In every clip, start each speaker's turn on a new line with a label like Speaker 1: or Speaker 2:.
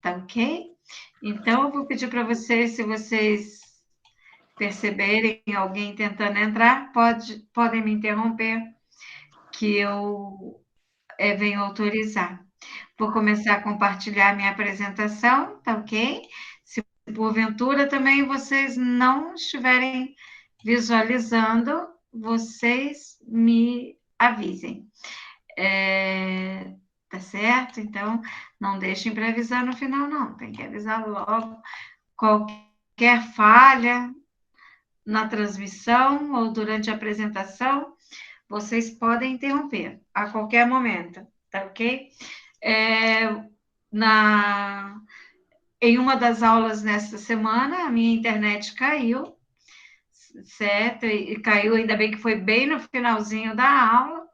Speaker 1: tá ok? Então, eu vou pedir para vocês, se vocês perceberem alguém tentando entrar, podem me interromper, que eu venho autorizar. Vou começar a compartilhar minha apresentação, tá ok? Se porventura também vocês não estiverem visualizando, vocês me avisem. Tá certo? Então, não deixem para avisar no final, não. Tem que avisar logo. Qualquer falha na transmissão ou durante a apresentação, vocês podem interromper a qualquer momento, tá ok? Em uma das aulas nesta semana, a minha internet caiu, certo? E caiu, ainda bem que foi bem no finalzinho da aula,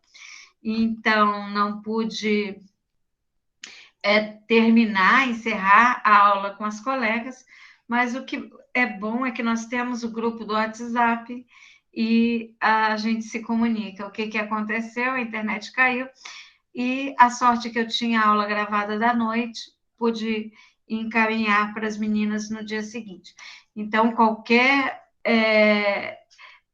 Speaker 1: então não pude encerrar a aula com as colegas, mas o que é bom é que nós temos o grupo do WhatsApp e a gente se comunica. O que aconteceu? A internet caiu e a sorte que eu tinha a aula gravada da noite, pude encaminhar para as meninas no dia seguinte. Então, qualquer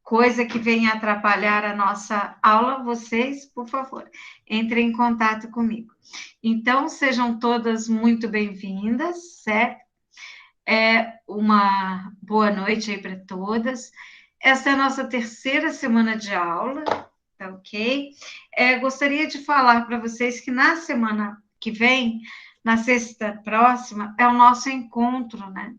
Speaker 1: coisa que venha atrapalhar a nossa aula, vocês, por favor, entrem em contato comigo. Então, sejam todas muito bem-vindas, certo? Uma boa noite aí para todas. Essa é a nossa terceira semana de aula, tá ok? Gostaria de falar para vocês que na semana que vem, na sexta próxima, é o nosso encontro, né?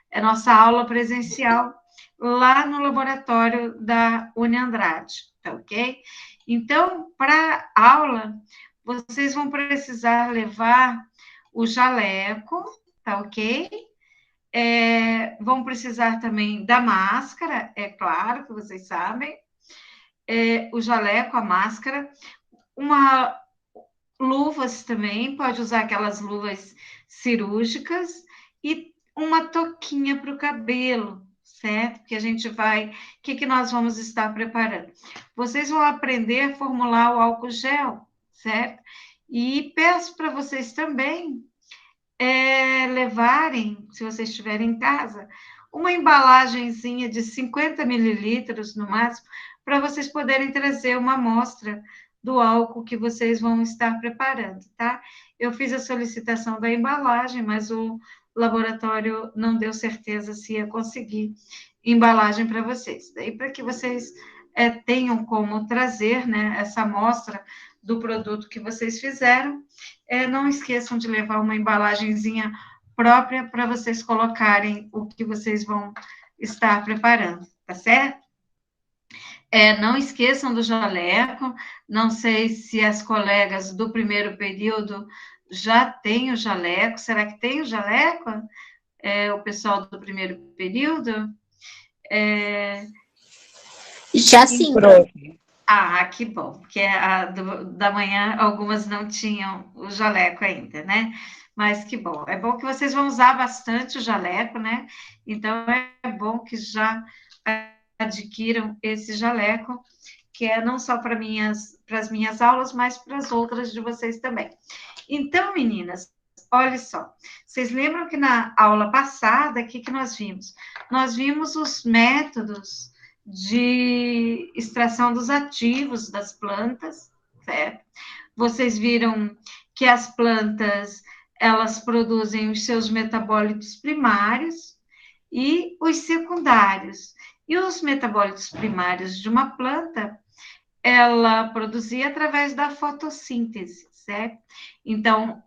Speaker 1: É nossa aula presencial lá no laboratório da Uniandrade, tá ok? Então, para a aula, vocês vão precisar levar o jaleco, tá ok? Vão precisar também da máscara, é claro que vocês sabem, o jaleco, a máscara, luvas também, pode usar aquelas luvas cirúrgicas e uma touquinha para o cabelo, certo? Que a gente vai, o que nós vamos estar preparando? Vocês vão aprender a formular o álcool gel, certo? E peço para vocês também levarem, se vocês estiverem em casa, uma embalagenzinha de 50 mililitros no máximo, para vocês poderem trazer uma amostra do álcool que vocês vão estar preparando, tá? Eu fiz a solicitação da embalagem, mas o laboratório não deu certeza se ia conseguir embalagem para vocês. Daí, para que vocês tenham como trazer, né, essa amostra do produto que vocês fizeram, não esqueçam de levar uma embalagenzinha própria para vocês colocarem o que vocês vão estar preparando, tá certo? Não esqueçam do jaleco, não sei se as colegas do primeiro período já têm o jaleco, será que tem o jaleco? O pessoal do primeiro período?
Speaker 2: Já sim,
Speaker 1: Que bom, porque da manhã algumas não tinham o jaleco ainda, né? Mas que bom, é bom que vocês vão usar bastante o jaleco, né? Então é bom que já adquiram esse jaleco, que é não só para as minhas aulas, mas para as outras de vocês também. Então, meninas, olha só, vocês lembram que na aula passada, o que nós vimos? Nós vimos os métodos de extração dos ativos das plantas, certo? Vocês viram que as plantas, elas produzem os seus metabólitos primários e os secundários. E os metabólitos primários de uma planta, ela produzia através da fotossíntese, certo? Então,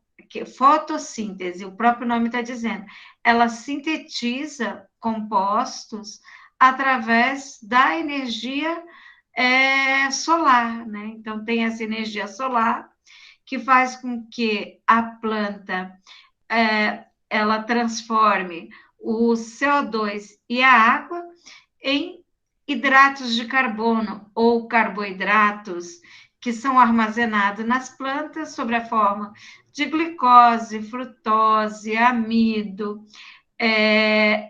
Speaker 1: fotossíntese, o próprio nome está dizendo, ela sintetiza compostos através da energia solar, né? Então, tem essa energia solar que faz com que a planta ela transforme o CO2 e a água em hidratos de carbono ou carboidratos que são armazenados nas plantas sob a forma de glicose, frutose, amido.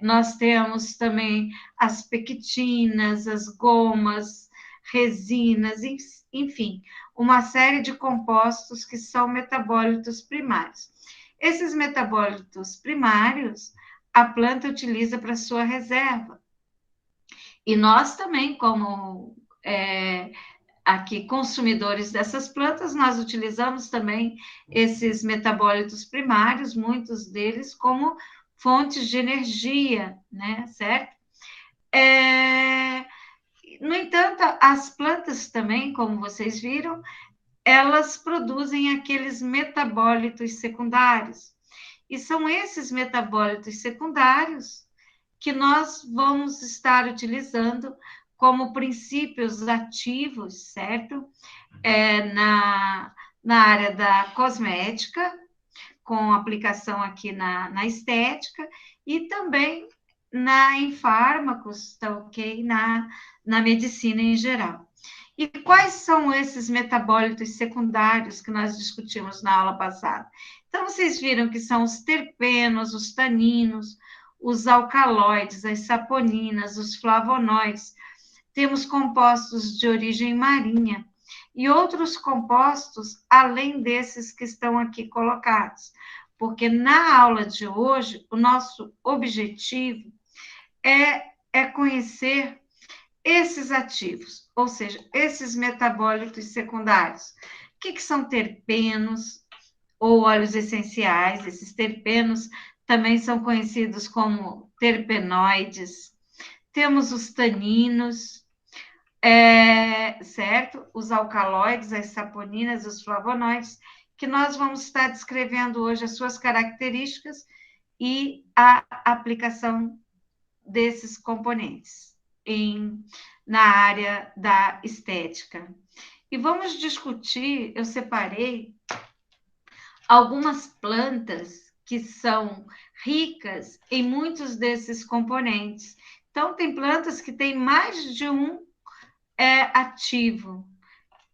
Speaker 1: Nós temos também as pectinas, as gomas, resinas, enfim, uma série de compostos que são metabólitos primários. Esses metabólitos primários, a planta utiliza para sua reserva. E nós também, como aqui consumidores dessas plantas, nós utilizamos também esses metabólitos primários, muitos deles como fontes de energia, né, certo? No entanto, as plantas também, como vocês viram, elas produzem aqueles metabólitos secundários. E são esses metabólitos secundários que nós vamos estar utilizando como princípios ativos, certo? Na área da cosmética, com aplicação aqui na estética, e também em fármacos, tá ok? Na medicina em geral. E quais são esses metabólitos secundários que nós discutimos na aula passada? Então, vocês viram que são os terpenos, os taninos, os alcaloides, as saponinas, os flavonoides. Temos compostos de origem marinha e outros compostos além desses que estão aqui colocados. Porque na aula de hoje, o nosso objetivo é conhecer esses ativos, ou seja, esses metabólitos secundários. O que são terpenos ou óleos essenciais? Esses terpenos também são conhecidos como terpenoides. Temos os taninos, certo? Os alcaloides, as saponinas, os flavonoides, que nós vamos estar descrevendo hoje as suas características e a aplicação desses componentes na área da estética. E vamos discutir, eu separei algumas plantas que são ricas em muitos desses componentes. Então, tem plantas que têm mais de um ativo,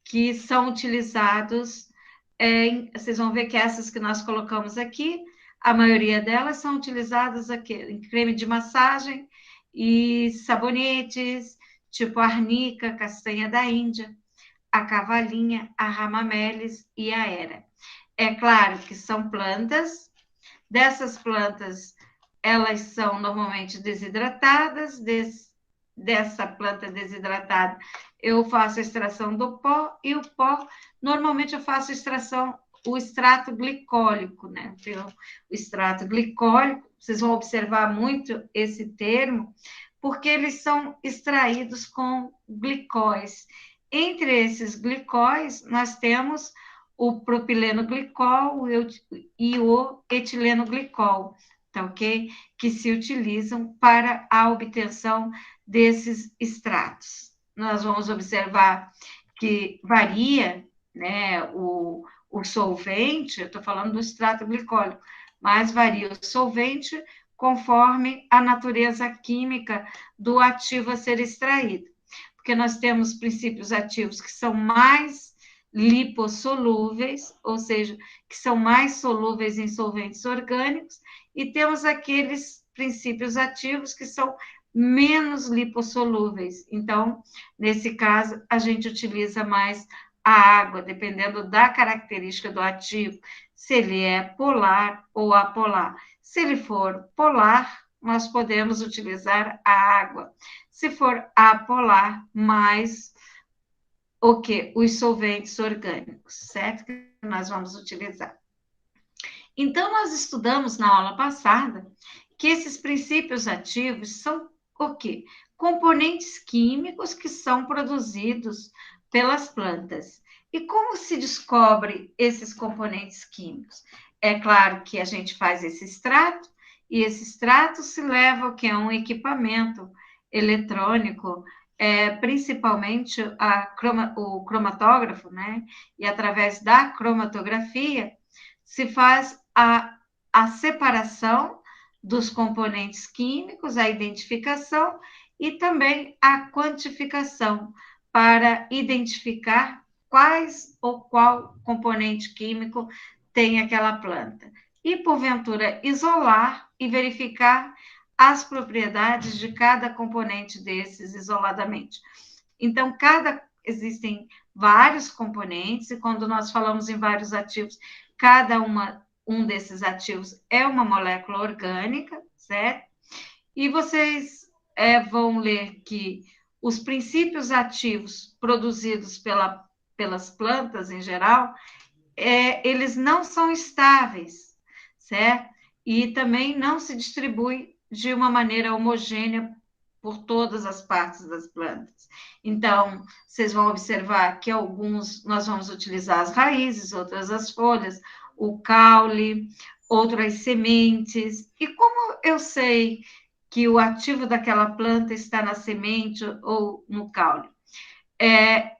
Speaker 1: que são utilizados, vocês vão ver que essas que nós colocamos aqui, a maioria delas são utilizadas aqui em creme de massagem e sabonetes, tipo a arnica, castanha da Índia, a cavalinha, a ramamelis e a era. É claro que são plantas, dessas plantas, elas são normalmente desidratadas, dessa planta desidratada, eu faço a extração do pó, e o pó, normalmente eu faço o extrato glicólico, né? O extrato glicólico, vocês vão observar muito esse termo, porque eles são extraídos com glicóis. Entre esses glicóis, nós temos o propileno glicol e o etileno glicol, tá ok? Que se utilizam para a obtenção desses extratos. Nós vamos observar que varia, né, o solvente, eu estou falando do extrato glicólico, mas varia o solvente conforme a natureza química do ativo a ser extraído. Porque nós temos princípios ativos que são mais lipossolúveis, ou seja, que são mais solúveis em solventes orgânicos, e temos aqueles princípios ativos que são menos lipossolúveis. Então, nesse caso, a gente utiliza mais a água, dependendo da característica do ativo, se ele é polar ou apolar. Se ele for polar, nós podemos utilizar a água. Se for apolar, mais o que? Os solventes orgânicos, certo? Que nós vamos utilizar. Então, nós estudamos na aula passada que esses princípios ativos são o quê? Componentes químicos que são produzidos pelas plantas. E como se descobre esses componentes químicos? É claro que a gente faz esse extrato, e esse extrato se leva ao que é um equipamento eletrônico, principalmente o cromatógrafo, né? E através da cromatografia se faz a separação dos componentes químicos, a identificação e também a quantificação, para identificar quais ou qual componente químico tem aquela planta. E, porventura, isolar e verificar as propriedades de cada componente desses isoladamente. Então, existem vários componentes, e quando nós falamos em vários ativos, cada uma um desses ativos é uma molécula orgânica, certo? E vocês vão ler que os princípios ativos produzidos pelas plantas em geral, eles não são estáveis, certo? E também não se distribuem de uma maneira homogênea por todas as partes das plantas. Então, vocês vão observar que alguns nós vamos utilizar as raízes, outras as folhas, o caule, outras sementes. E como eu sei que o ativo daquela planta está na semente ou no caule?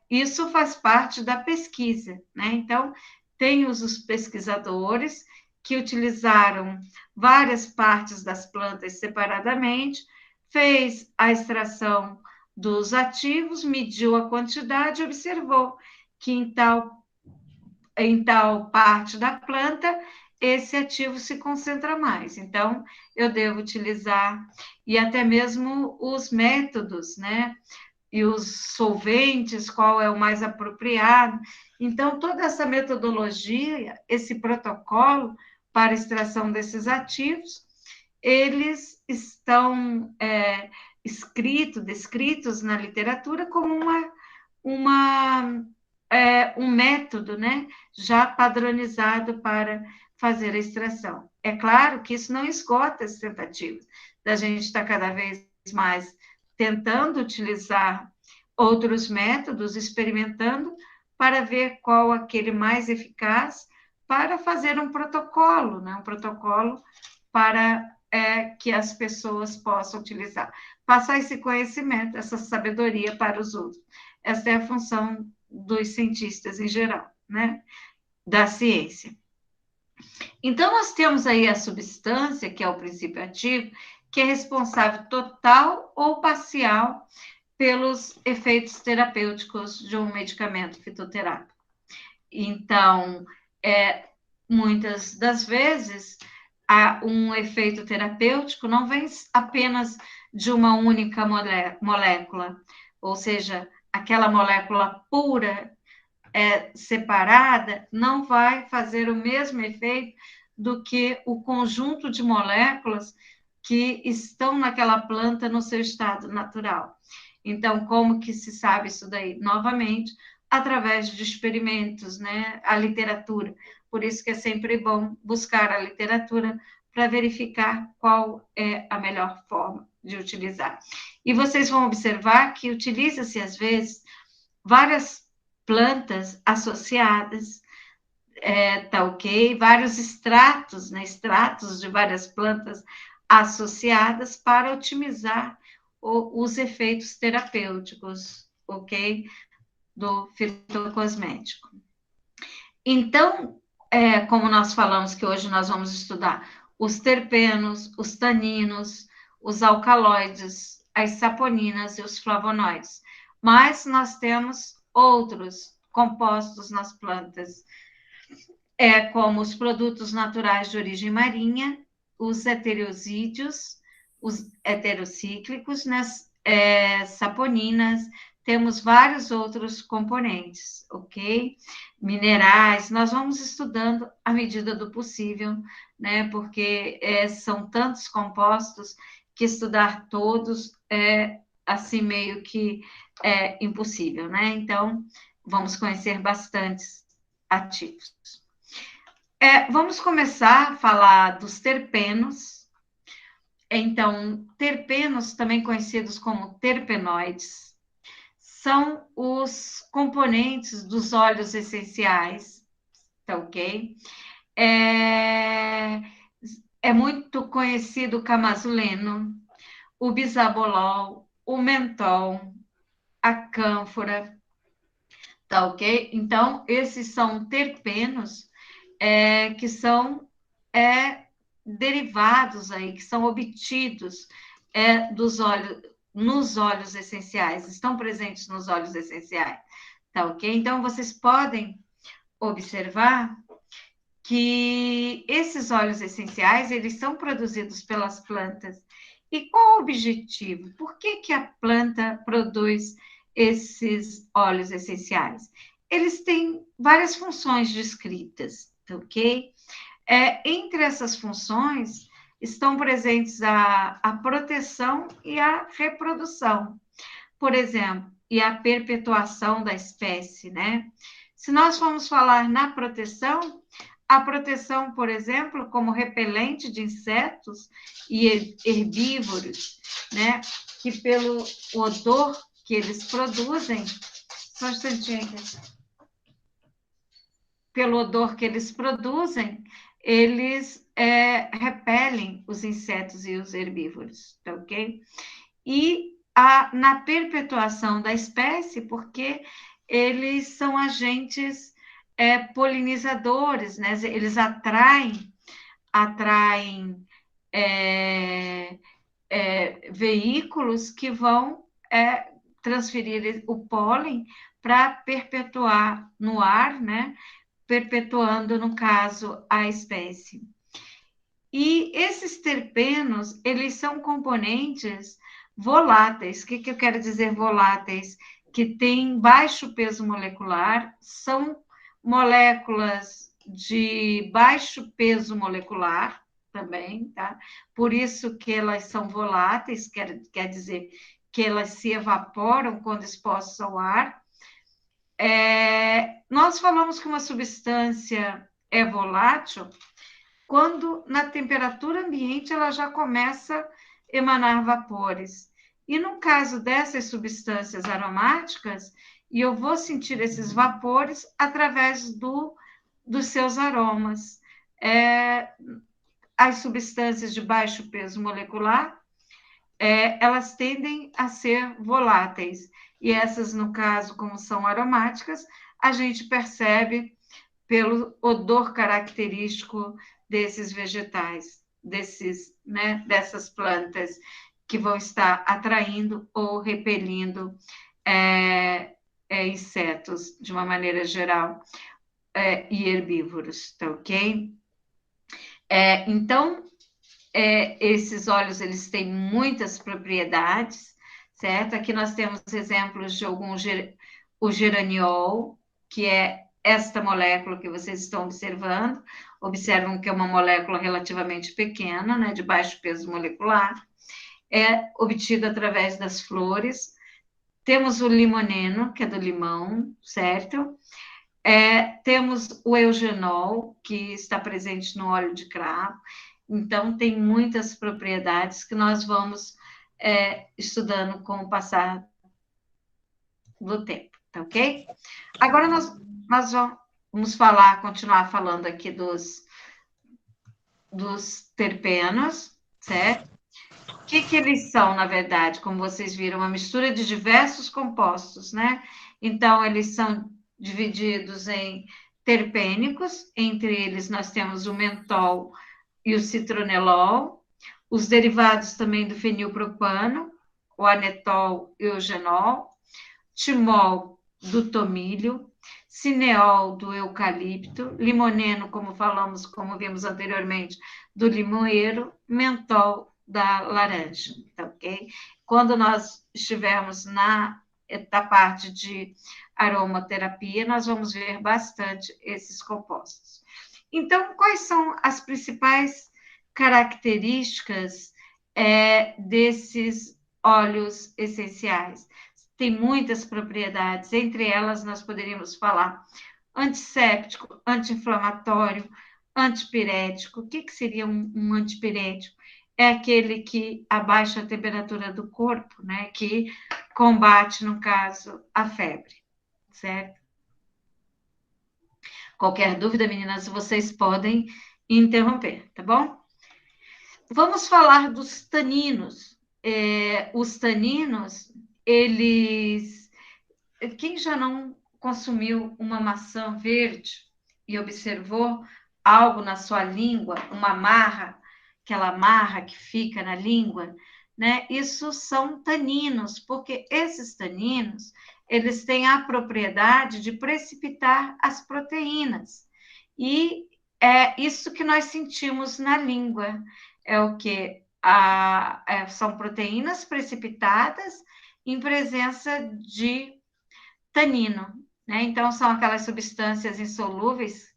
Speaker 1: Isso faz parte da pesquisa, né? Então, tem os pesquisadores que utilizaram várias partes das plantas separadamente, fez a extração dos ativos, mediu a quantidade e observou que em tal parte da planta esse ativo se concentra mais. Então, eu devo utilizar, e até mesmo os métodos, né? E os solventes, qual é o mais apropriado. Então, toda essa metodologia, esse protocolo para extração desses ativos, eles estão descritos na literatura como um método, né, já padronizado para fazer a extração. É claro que isso não esgota as tentativas, da gente estar cada vez mais tentando utilizar outros métodos, experimentando, para ver qual aquele mais eficaz, para fazer um protocolo, né? Um protocolo para que as pessoas possam utilizar. Passar esse conhecimento, essa sabedoria para os outros. Essa é a função dos cientistas em geral, né? Da ciência. Então, nós temos aí a substância, que é o princípio ativo, que é responsável total ou parcial pelos efeitos terapêuticos de um medicamento fitoterápico. Então, muitas das vezes, um efeito terapêutico não vem apenas de uma única molécula, ou seja, aquela molécula pura, separada, não vai fazer o mesmo efeito do que o conjunto de moléculas que estão naquela planta no seu estado natural. Então, como que se sabe isso daí? Novamente, através de experimentos, né? A literatura. Por isso que é sempre bom buscar a literatura para verificar qual é a melhor forma de utilizar. E vocês vão observar que utiliza-se, às vezes, várias plantas associadas, tá ok? Vários extratos, né? Extratos de várias plantas associadas para otimizar os efeitos terapêuticos, ok? Do fitocosmético. Então, como nós falamos que hoje nós vamos estudar os terpenos, os taninos, os alcaloides, as saponinas e os flavonoides. Mas nós temos outros compostos nas plantas, como os produtos naturais de origem marinha, os heterosídeos, os heterocíclicos, né? Saponinas, temos vários outros componentes, ok? Minerais, nós vamos estudando à medida do possível, né? Porque são tantos compostos que estudar todos é assim meio que impossível, né? Então, vamos conhecer bastantes ativos. Vamos começar a falar dos terpenos. Então, terpenos, também conhecidos como terpenoides, são os componentes dos óleos essenciais, tá ok? É muito conhecido o camasuleno, o bisabolol, o mentol, a cânfora, tá ok? Então, esses são terpenos que são derivados aí, que são obtidos dos óleos, nos óleos essenciais, estão presentes nos óleos essenciais, tá ok? Então, vocês podem observar que esses óleos essenciais, eles são produzidos pelas plantas. E qual o objetivo? Por que a planta produz esses óleos essenciais? Eles têm várias funções descritas, tá ok? Entre essas funções estão presentes a proteção e a reprodução, por exemplo, e a perpetuação da espécie, né? Se nós formos falar na proteção, a proteção, por exemplo, como repelente de insetos e herbívoros, né? Que pelo odor que eles produzem, só um instantinho aqui. Pelo odor que eles produzem, eles repelem os insetos e os herbívoros, tá ok? E na perpetuação da espécie, porque eles são agentes polinizadores, né? Eles atraem veículos que vão transferir o pólen para perpetuar no ar, né? Perpetuando, no caso, a espécie. E esses terpenos, eles são componentes voláteis. O que eu quero dizer voláteis? Que têm baixo peso molecular, são moléculas de baixo peso molecular também, tá? Por isso que elas são voláteis, quer dizer que elas se evaporam quando expostas ao ar. Nós falamos que uma substância é volátil quando na temperatura ambiente ela já começa a emanar vapores. E no caso dessas substâncias aromáticas, e eu vou sentir esses vapores através dos seus aromas. As substâncias de baixo peso molecular, elas tendem a ser voláteis. E essas, no caso, como são aromáticas, a gente percebe pelo odor característico desses vegetais, dessas plantas que vão estar atraindo ou repelindo insetos, de uma maneira geral, e herbívoros, tá ok? Então, esses óleos, eles têm muitas propriedades, certo? Aqui nós temos exemplos de o geraniol, que é esta molécula que vocês estão observando. Observam que é uma molécula relativamente pequena, né, de baixo peso molecular, é obtida através das flores. Temos o limoneno, que é do limão, certo? Temos o eugenol, que está presente no óleo de cravo. Então, tem muitas propriedades que nós vamos estudando com o passar do tempo, tá ok? Agora, nós vamos continuar falando aqui dos terpenos, certo? O que eles são, na verdade? Como vocês viram, uma mistura de diversos compostos, né? Então, eles são divididos em terpênicos, entre eles nós temos o mentol e o citronelol, os derivados também do fenilpropano, o anetol e o genol, timol do tomilho, cineol do eucalipto, limoneno, como falamos, como vimos anteriormente, do limoeiro, mentol da laranja, tá ok? Quando nós estivermos na parte de aromaterapia, nós vamos ver bastante esses compostos. Então, quais são as principais características desses óleos essenciais? Tem muitas propriedades, entre elas nós poderíamos falar antisséptico, anti-inflamatório, antipirético. O que seria um antipirético? É aquele que abaixa a temperatura do corpo, né? Que combate, no caso, a febre, certo? Qualquer dúvida, meninas, vocês podem interromper, tá bom? Vamos falar dos taninos. Os taninos, eles... Quem já não consumiu uma maçã verde e observou algo na sua língua, uma marra, aquela marra que fica na língua, né? Isso são taninos, porque esses taninos, eles têm a propriedade de precipitar as proteínas. E é isso que nós sentimos na língua. É o que? São proteínas precipitadas em presença de tanino, né? Então, são aquelas substâncias insolúveis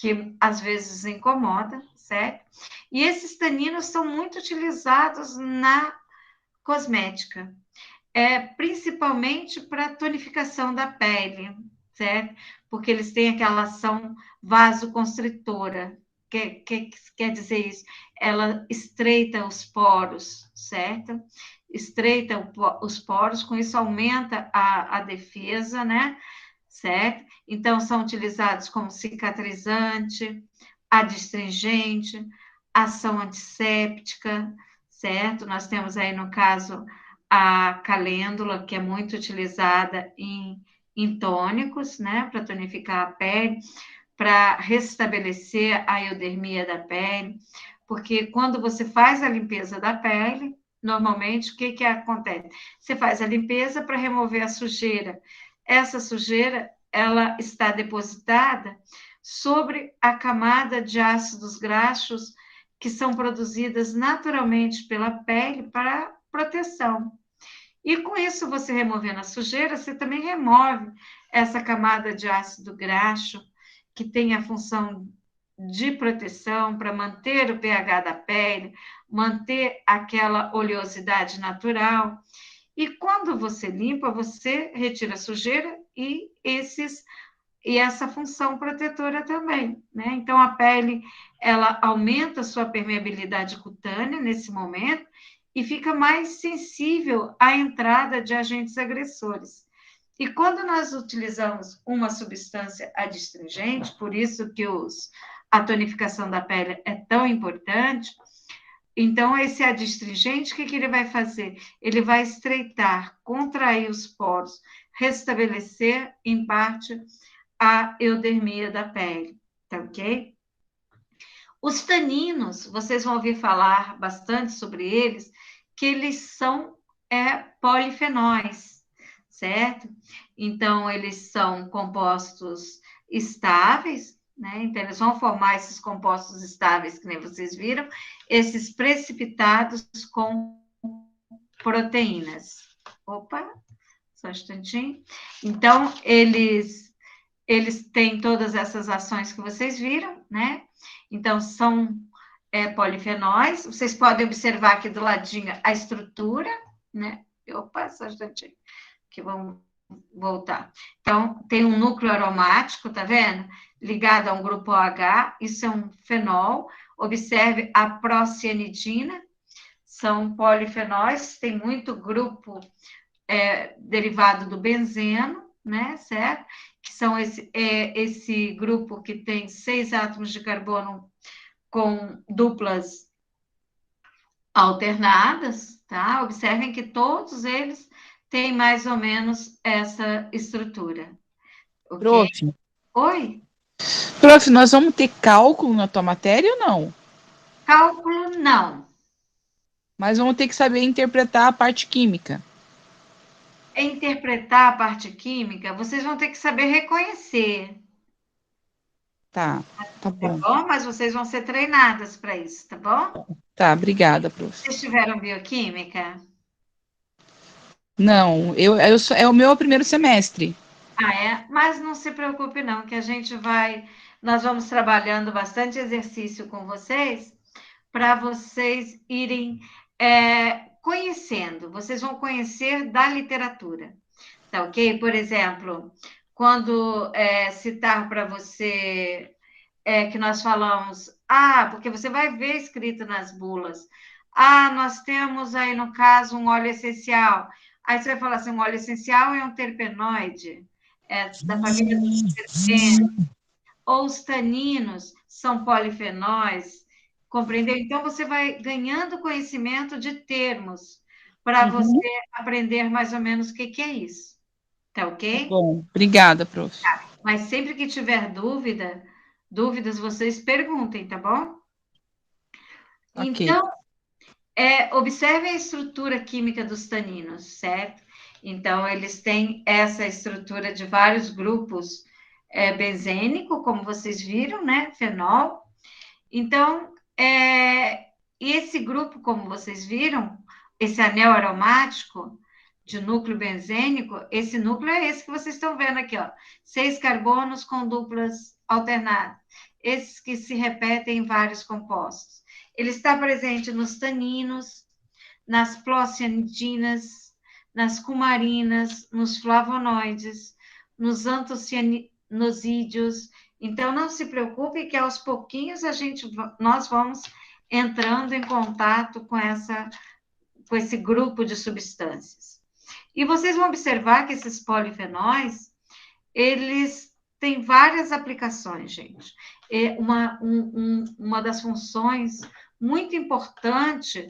Speaker 1: que às vezes incomoda, certo? E esses taninos são muito utilizados na cosmética, principalmente para tonificação da pele, certo? Porque eles têm aquela ação vasoconstritora. Que quer dizer isso? Ela estreita os poros, certo? Estreita os poros, com isso aumenta a defesa, né? Certo? Então, são utilizados como cicatrizante, adstringente, ação antisséptica, certo? Nós temos aí, no caso, a calêndula, que é muito utilizada em tônicos, né? Para tonificar a pele, para restabelecer a eudermia da pele, porque quando você faz a limpeza da pele, normalmente, o que acontece? Você faz a limpeza para remover a sujeira. Essa sujeira, ela está depositada sobre a camada de ácidos graxos que são produzidas naturalmente pela pele para proteção. E com isso, você removendo a sujeira, você também remove essa camada de ácido graxo, que tem a função de proteção para manter o pH da pele, manter aquela oleosidade natural. E quando você limpa, você retira a sujeira e essa função protetora também, né? Então a pele ela aumenta a sua permeabilidade cutânea nesse momento e fica mais sensível à entrada de agentes agressores. E quando nós utilizamos uma substância adstringente, por isso que a tonificação da pele é tão importante, então, esse adstringente, o que ele vai fazer? Ele vai estreitar, contrair os poros, restabelecer, em parte, a eudermia da pele, tá ok? Os taninos, vocês vão ouvir falar bastante sobre eles, que eles são polifenóis, certo? Então, eles são compostos estáveis, né? Então, eles vão formar esses compostos estáveis, que nem vocês viram, esses precipitados com proteínas. Opa, só um instantinho. Então, eles têm todas essas ações que vocês viram, né? Então, são polifenóis. Vocês podem observar aqui do ladinho a estrutura, né? Opa, só um instantinho, que vamos voltar. Então, tem um núcleo aromático, tá vendo? Ligado a um grupo OH, isso é um fenol. Observe a procianidina, são polifenóis, tem muito grupo derivado do benzeno, né, certo? Que são esse grupo que tem 6 átomos de carbono com duplas alternadas, tá? Observem que todos eles têm mais ou menos essa estrutura, ok?
Speaker 3: Prof,
Speaker 1: Oi?
Speaker 3: prof, nós vamos ter cálculo na tua matéria ou não?
Speaker 1: Cálculo, não.
Speaker 3: Mas vamos ter que saber interpretar a parte química.
Speaker 1: Interpretar a parte química, vocês vão ter que saber reconhecer,
Speaker 3: Tá
Speaker 1: tá
Speaker 3: bom.
Speaker 1: bom? Mas vocês vão ser treinadas para isso, tá bom?
Speaker 3: Tá, obrigada, prof.
Speaker 1: Vocês tiveram bioquímica?
Speaker 3: Não, é o meu primeiro semestre.
Speaker 1: Mas não se preocupe não, que nós vamos trabalhando bastante exercício com vocês, para vocês irem conhecendo, vocês vão conhecer da literatura, tá ok? Por exemplo, quando citar para você que nós falamos, porque você vai ver escrito nas bulas, nós temos aí no caso um óleo essencial, aí você vai falar assim, um óleo essencial é um terpenoide, da família dos terpenos, ou os taninos são polifenóis, compreendeu? Então, você vai ganhando conhecimento de termos para você aprender mais ou menos o que é isso. Tá ok?
Speaker 3: Bom, obrigada, prof.
Speaker 1: Mas sempre que tiver dúvidas, vocês perguntem, tá bom?
Speaker 3: Ok.
Speaker 1: Então, observe a estrutura química dos taninos, certo? Então, eles têm essa estrutura de vários grupos benzênico, como vocês viram, né? Fenol. Então, e esse grupo, como vocês viram, esse anel aromático de núcleo benzênico, esse núcleo é esse que vocês estão vendo aqui, ó. 6 carbonos com duplas alternadas. esses que se repetem em vários compostos. Ele está presente nos taninos, nas plocianidinas, nas cumarinas, nos flavonoides, nos antocianosídeos. Então, não se preocupe que aos pouquinhos nós vamos entrando em contato com esse grupo de substâncias. E vocês vão observar que esses polifenóis, eles têm várias aplicações, gente. Uma das funções muito importante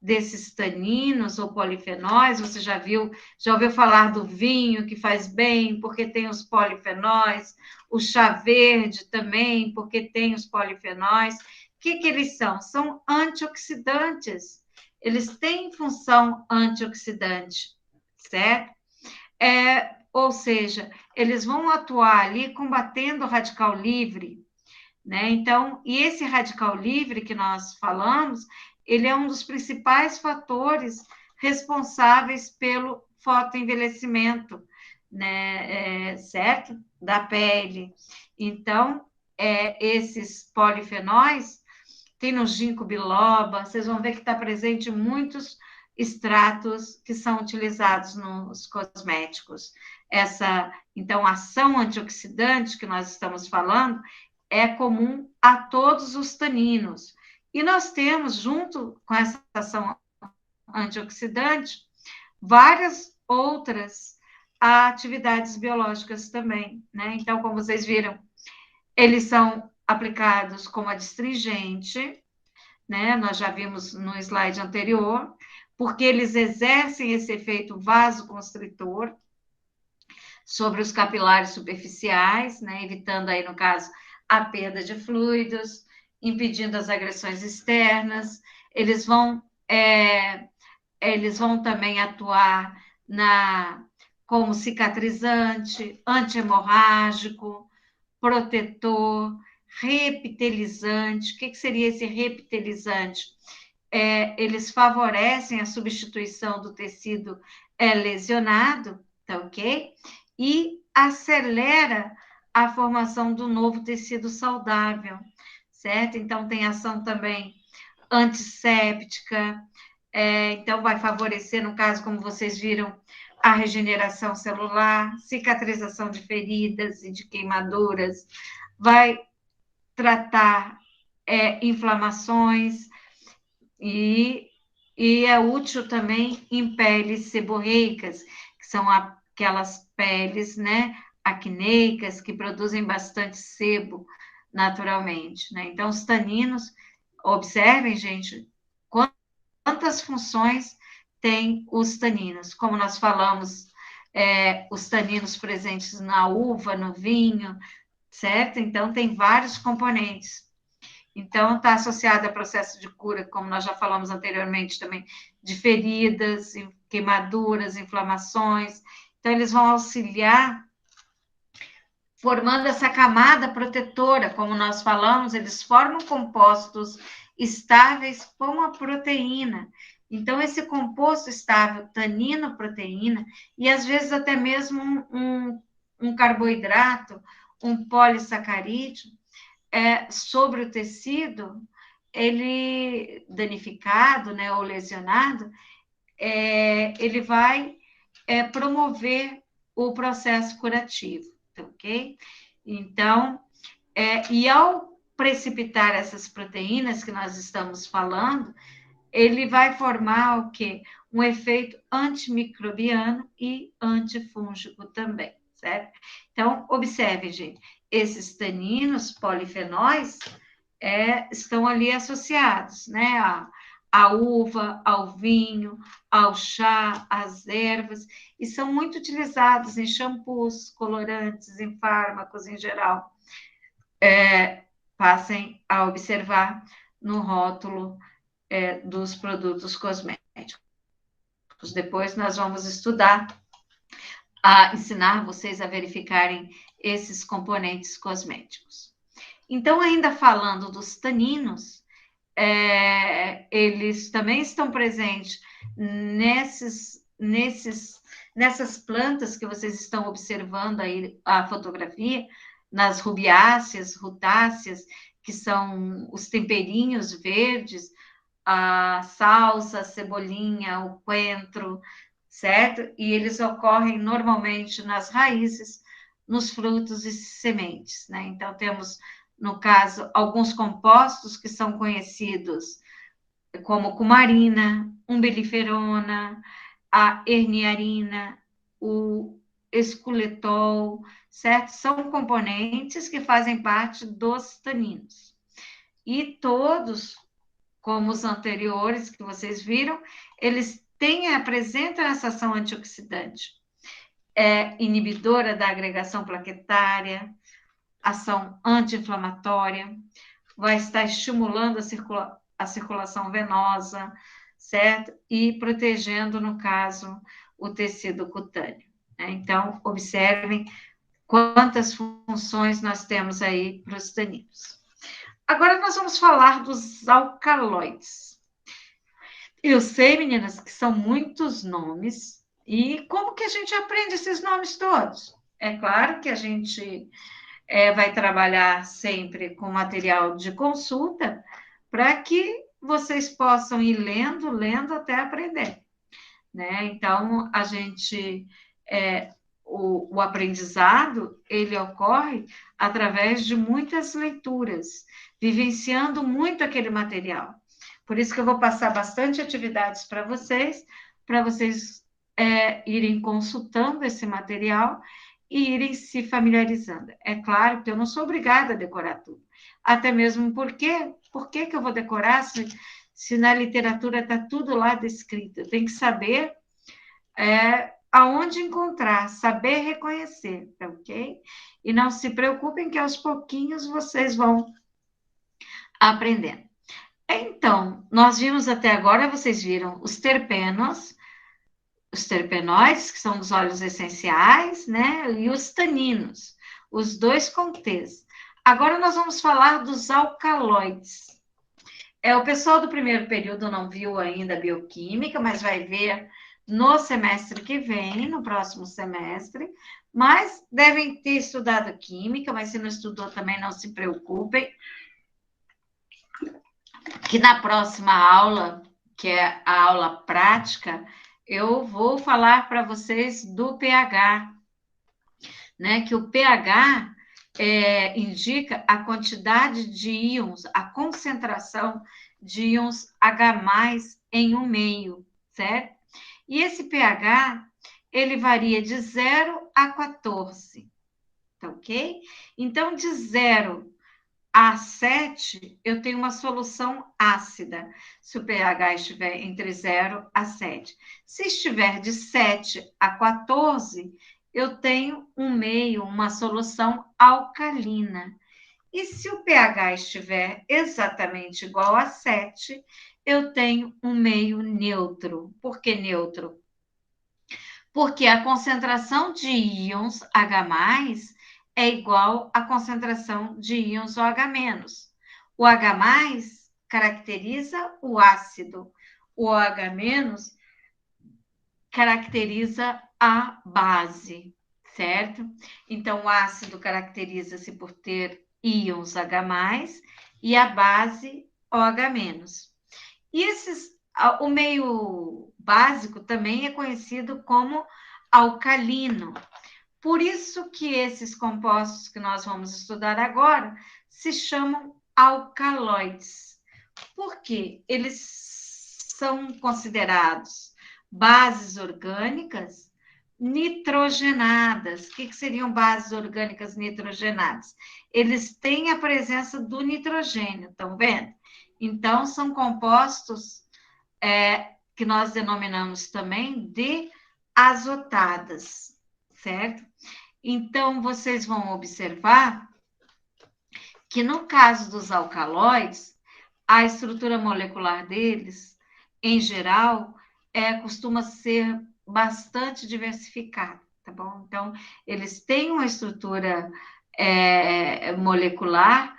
Speaker 1: desses taninos ou polifenóis, você já ouviu falar do vinho que faz bem, porque tem os polifenóis, o chá verde também, porque tem os polifenóis. O que eles são? São antioxidantes. Eles têm função antioxidante, certo? Ou seja, eles vão atuar ali combatendo o radical livre, né? Então, e esse radical livre que nós falamos, ele é um dos principais fatores responsáveis pelo fotoenvelhecimento, né? Certo? Da pele. Então, esses polifenóis, tem no ginkgo biloba, vocês vão ver que está presente em muitos extratos que são utilizados nos cosméticos. Então, ação antioxidante que nós estamos falando é comum a todos os taninos. E nós temos, junto com essa ação antioxidante, várias outras atividades biológicas também, né? Então, como vocês viram, eles são aplicados como adstringente, né? Nós já vimos no slide anterior, porque eles exercem esse efeito vasoconstritor sobre os capilares superficiais, né? Evitando aí, no caso, a perda de fluidos, impedindo as agressões externas. Eles vão também atuar como cicatrizante, antihemorrágico, protetor, repitelizante. O que seria esse repitelizante? Eles favorecem a substituição do tecido lesionado, tá ok? E acelera a formação do novo tecido saudável, certo? Então, tem ação também antisséptica, então vai favorecer, no caso, como vocês viram, a regeneração celular, cicatrização de feridas e de queimaduras, vai tratar inflamações e é útil também em peles seborreicas, que são aquelas peles, né, acneicas, que produzem bastante sebo naturalmente, né? Então, os taninos, observem, gente, quantas funções tem os taninos. Como nós falamos, os taninos presentes na uva, no vinho, certo? Então, tem vários componentes. Então, está associado a processo de cura, como nós já falamos anteriormente também, de feridas, queimaduras, inflamações. Então, eles vão auxiliar formando essa camada protetora, como nós falamos, eles formam compostos estáveis como a proteína. Então, esse composto estável, tanino-proteína, e às vezes até mesmo um carboidrato, um polissacarídeo, sobre o tecido, ele danificado, né, ou lesionado, ele vai promover o processo curativo, ok? Então, e ao precipitar essas proteínas que nós estamos falando, ele vai formar o quê? Um efeito antimicrobiano e antifúngico também, certo? Então, observe, gente, esses taninos, polifenóis, estão ali associados, né? À uva, ao vinho, ao chá, às ervas, e são muito utilizados em shampoos, colorantes, em fármacos em geral. Passem a observar no rótulo dos produtos cosméticos. Depois nós vamos estudar, ensinar vocês a verificarem esses componentes cosméticos. Então, ainda falando dos taninos, eles também estão presentes nessas plantas que vocês estão observando aí a fotografia, nas rubiáceas, rutáceas, que são os temperinhos verdes, a salsa, a cebolinha, o coentro, certo? E eles ocorrem normalmente nas raízes, nos frutos e sementes, né? Então, temos, no caso, alguns compostos que são conhecidos como cumarina, umbeliferona, a herniarina, o esculetol, certo? São componentes que fazem parte dos taninos. E todos, como os anteriores que vocês viram, eles apresentam essa ação antioxidante. É inibidora da agregação plaquetária, ação anti-inflamatória, vai estar estimulando a circulação venosa, certo? E protegendo, no caso, o tecido cutâneo. Né? Então, observem quantas funções nós temos aí para os taninos. Agora nós vamos falar dos alcaloides. Eu sei, meninas, que são muitos nomes, e como que a gente aprende esses nomes todos? É claro que a gente vai trabalhar sempre com material de consulta, para que vocês possam ir lendo até aprender. Né? Então, a gente, o aprendizado, ele ocorre através de muitas leituras, vivenciando muito aquele material. Por isso que eu vou passar bastante atividades para vocês irem consultando esse material e irem se familiarizando. É claro que eu não sou obrigada a decorar tudo, até mesmo porque, por que eu vou decorar se na literatura está tudo lá descrito? Eu tenho que saber aonde encontrar, saber reconhecer, tá ok? E não se preocupem que aos pouquinhos vocês vão aprendendo. Então, nós vimos até agora, vocês viram os terpenos, os terpenoides, que são os óleos essenciais, né? E os taninos, os dois com T's. Agora nós vamos falar dos alcaloides. O pessoal do primeiro período não viu ainda a bioquímica, mas vai ver no semestre que vem, no próximo semestre, mas devem ter estudado química, mas se não estudou também não se preocupem, que na próxima aula, que é a aula prática, eu vou falar para vocês do pH, né? Que o pH indica a quantidade de íons, a concentração de íons H+ em um meio, certo? E esse pH, ele varia de 0 a 14, tá ok? Então, de 0 a 7, eu tenho uma solução ácida, se o pH estiver entre 0 a 7. Se estiver de 7 a 14, eu tenho um meio, uma solução alcalina. E se o pH estiver exatamente igual a 7, eu tenho um meio neutro. Por que neutro? Porque a concentração de íons H+ é igual à concentração de íons OH-. O H+ caracteriza o ácido, o OH- caracteriza a base, certo? Então, o ácido caracteriza-se por ter íons H+ e a base OH-. E o meio básico também é conhecido como alcalino. Por isso que esses compostos que nós vamos estudar agora se chamam alcaloides. Por quê? Eles são considerados bases orgânicas nitrogenadas. O que seriam bases orgânicas nitrogenadas? Eles têm a presença do nitrogênio, estão vendo? Então, são compostos que nós denominamos também de azotadas, certo? Então, vocês vão observar que no caso dos alcaloides, a estrutura molecular deles, em geral, costuma ser bastante diversificada, tá bom? Então, eles têm uma estrutura molecular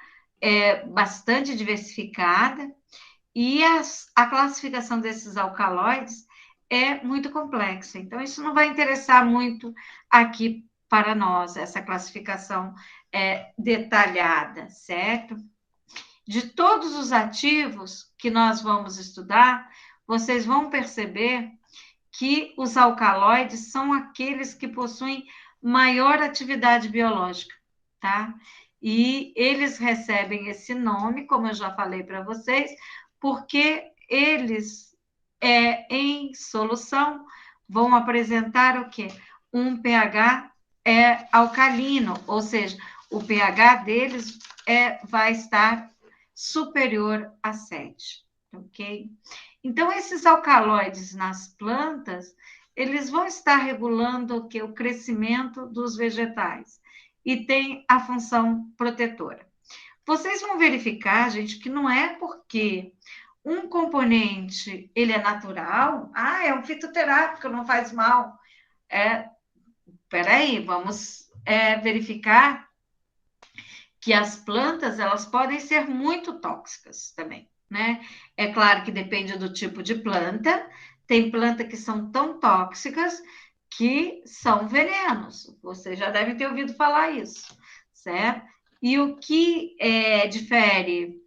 Speaker 1: bastante diversificada, e a classificação desses alcaloides é muito complexa. Então, isso não vai interessar muito aqui para nós, essa classificação detalhada, certo? De todos os ativos que nós vamos estudar, vocês vão perceber que os alcaloides são aqueles que possuem maior atividade biológica, tá? E eles recebem esse nome, como eu já falei para vocês, porque eles, em solução, vão apresentar o quê? Um pH alcalino, ou seja, o pH deles vai estar superior a 7, ok? Então, esses alcaloides nas plantas, eles vão estar regulando o quê? O crescimento dos vegetais e tem a função protetora. Vocês vão verificar, gente, que não é porque um componente ele é natural, é um fitoterápico, não faz mal. Peraí, vamos verificar que as plantas elas podem ser muito tóxicas também, né? É claro que depende do tipo de planta. Tem planta que são tão tóxicas que são venenos. Vocês já devem ter ouvido falar isso, certo? E o que difere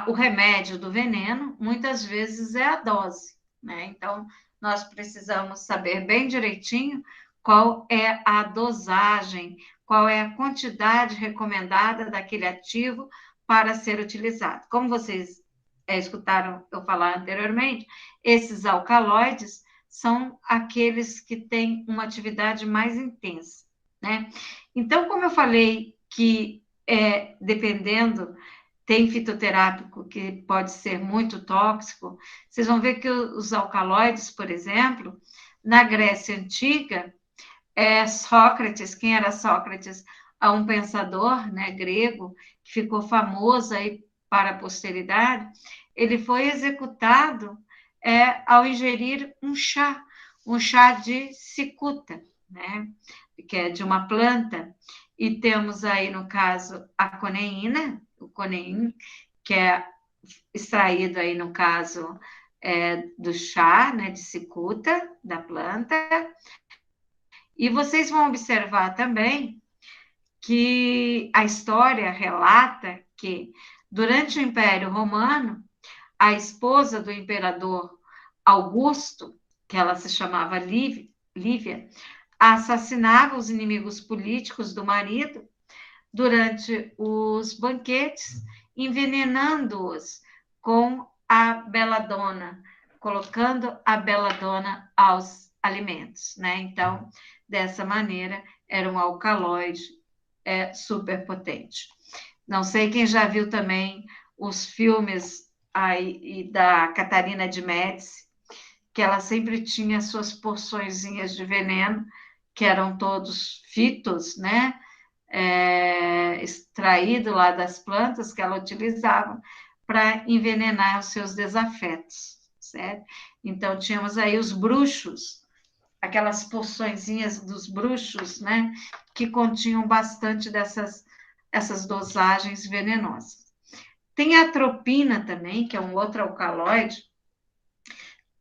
Speaker 1: o remédio do veneno, muitas vezes é a dose, né? Então, nós precisamos saber bem direitinho qual é a dosagem, qual é a quantidade recomendada daquele ativo para ser utilizado. Como vocês escutaram eu falar anteriormente, esses alcaloides são aqueles que têm uma atividade mais intensa, né? Então, como eu falei que dependendo tem fitoterápico que pode ser muito tóxico, vocês vão ver que os alcaloides, por exemplo, na Grécia Antiga, Sócrates, quem era Sócrates? Um pensador, né, grego, que ficou famoso aí para a posteridade, ele foi executado ao ingerir um chá de cicuta, né, que é de uma planta, e temos aí, no caso, a coneína, o coneína, que é extraído aí, no caso, do chá, né, de cicuta, da planta. E vocês vão observar também que a história relata que, durante o Império Romano, a esposa do imperador Augusto, que ela se chamava Lívia, assassinava os inimigos políticos do marido durante os banquetes, envenenando-os com a beladona, colocando a beladona aos alimentos, né? Então, dessa maneira, era um alcaloide super potente. Não sei quem já viu também os filmes aí da Catarina de Médici, que ela sempre tinha suas porçõezinhas de veneno, que eram todos fitos, né? Extraído lá das plantas que ela utilizava para envenenar os seus desafetos, certo? Então, tínhamos aí os bruxos, aquelas poçõezinhas dos bruxos, né? Que continham bastante essas dosagens venenosas. Tem a atropina também, que é um outro alcaloide,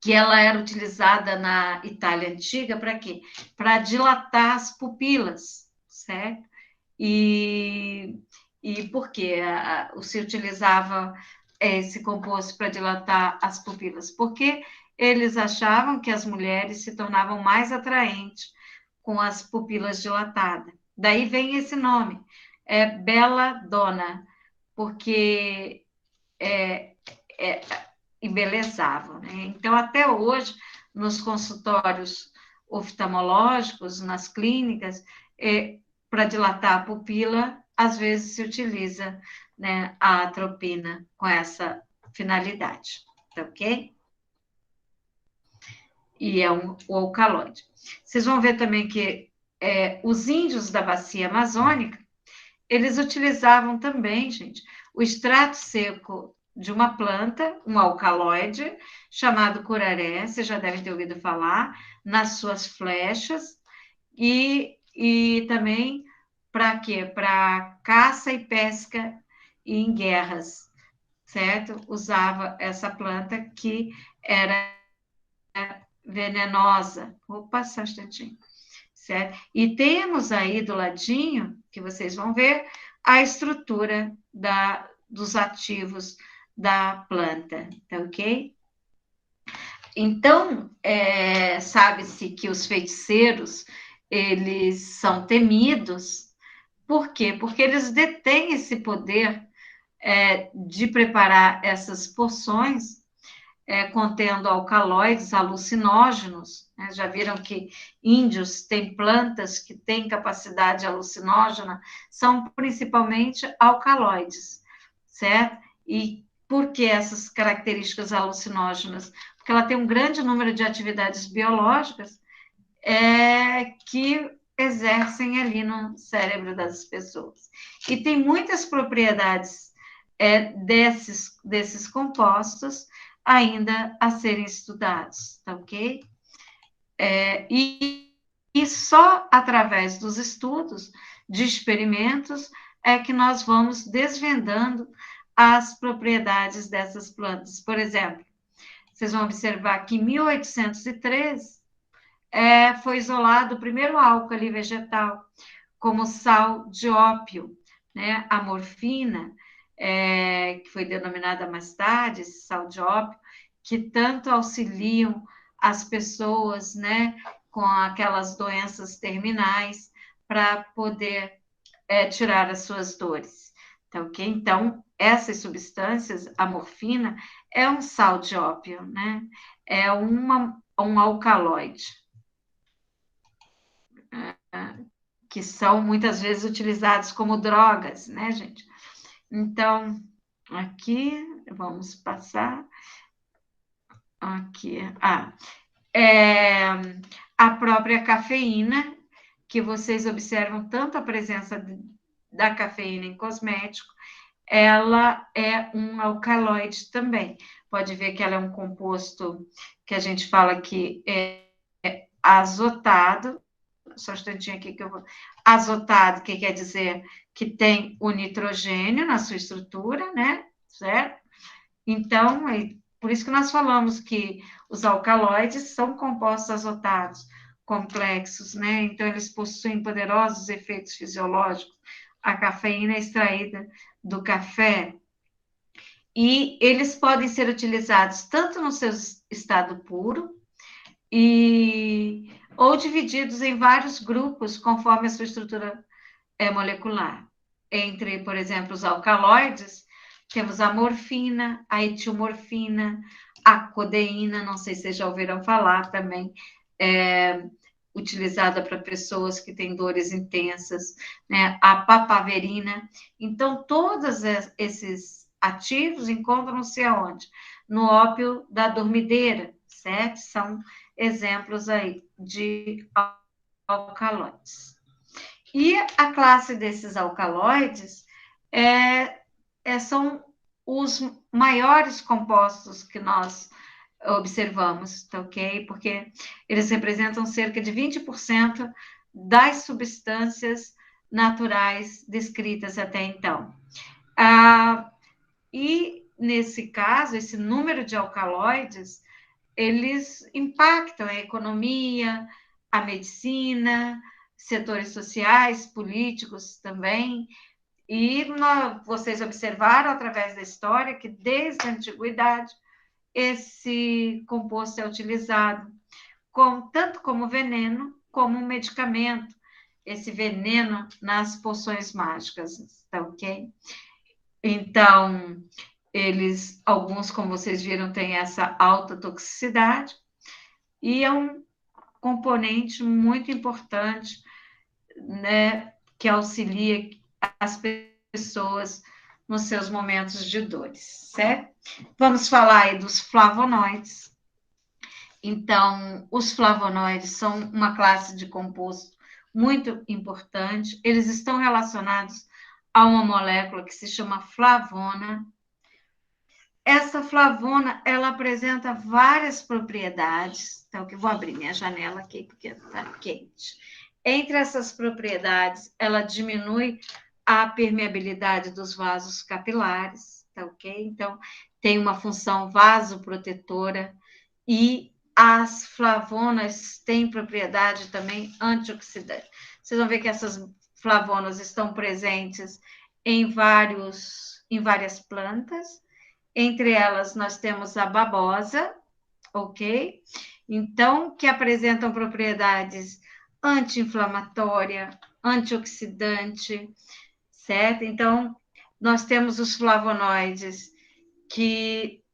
Speaker 1: que ela era utilizada na Itália Antiga para quê? Para dilatar as pupilas, certo? E por quê? Se utilizava esse composto para dilatar as pupilas? Porque eles achavam que as mulheres se tornavam mais atraentes com as pupilas dilatadas. Daí vem esse nome, belladonna, porque embelezavam, né? Então, até hoje, nos consultórios oftalmológicos, nas clínicas, para dilatar a pupila, às vezes se utiliza, né, a atropina com essa finalidade, tá ok? E é o alcaloide. Vocês vão ver também que os índios da bacia amazônica, eles utilizavam também, gente, o extrato seco de uma planta, um alcaloide, chamado curaré, vocês já devem ter ouvido falar, nas suas flechas, e também para quê? Para caça e pesca em guerras, certo? Usava essa planta que era venenosa. Opa, só um instantinho. certo? E temos aí do ladinho, que vocês vão ver, a estrutura dos ativos da planta, tá ok? Então, sabe-se que os feiticeiros, eles são temidos, por quê? Porque eles detêm esse poder de preparar essas poções contendo alcaloides alucinógenos, né? Já viram que índios têm plantas que têm capacidade alucinógena, são principalmente alcaloides, certo? E por que essas características alucinógenas? Porque ela tem um grande número de atividades biológicas que exercem ali no cérebro das pessoas. E tem muitas propriedades desses compostos ainda a serem estudados, tá ok? E só através dos estudos, de experimentos, é que nós vamos desvendando as propriedades dessas plantas. Por exemplo, vocês vão observar que em 1813 foi isolado o primeiro álcali vegetal como sal de ópio, né? A morfina, que foi denominada mais tarde, esse sal de ópio, que tanto auxiliam as pessoas, né, com aquelas doenças terminais, para poder tirar as suas dores. Tá, ok? Então, essas substâncias, a morfina, é um sal de ópio, né? É um alcaloide, que são muitas vezes utilizados como drogas, né, gente? Então, aqui, vamos passar. Aqui. A própria cafeína, que vocês observam tanto a presença da cafeína em cosmético, ela é um alcaloide também. Pode ver que ela é um composto que a gente fala que é azotado. Só um instantinho aqui que eu vou. Azotado, que quer dizer que tem o nitrogênio na sua estrutura, né? Certo? Então, por isso que nós falamos que os alcaloides são compostos azotados complexos, né? Então, eles possuem poderosos efeitos fisiológicos. A cafeína é extraída do café. E eles podem ser utilizados tanto no seu estado puro, ou divididos em vários grupos, conforme a sua estrutura molecular. Entre, por exemplo, os alcaloides, temos a morfina, a etilmorfina, a codeína, não sei se vocês já ouviram falar também, utilizada para pessoas que têm dores intensas, né? A papaverina. Então, todos esses ativos encontram-se aonde? No ópio da dormideira, certo? São exemplos aí de alcaloides. E a classe desses alcaloides são os maiores compostos que nós observamos, tá ok? Porque eles representam cerca de 20% das substâncias naturais descritas até então. E, nesse caso, esse número de alcaloides, eles impactam a economia, a medicina, setores sociais, políticos também. E vocês observaram através da história que desde a antiguidade esse composto é utilizado tanto como veneno como um medicamento. Esse veneno nas poções mágicas, tá ok? Então, alguns, como vocês viram, têm essa alta toxicidade e é um componente muito importante, né, que auxilia as pessoas nos seus momentos de dores, certo? Vamos falar aí dos flavonoides. Então, os flavonoides são uma classe de composto muito importante. Eles estão relacionados a uma molécula que se chama flavona. Essa flavona, ela apresenta várias propriedades. Então, eu vou abrir minha janela aqui, porque está quente. Entre essas propriedades, ela diminui a permeabilidade dos vasos capilares, tá ok? Então, tem uma função vasoprotetora e as flavonas têm propriedade também antioxidante. Vocês vão ver que essas flavonas estão presentes em várias plantas. Entre elas, nós temos a babosa, ok? Então, que apresentam propriedades anti-inflamatória, antioxidante, certo? Então, nós temos os flavonoides que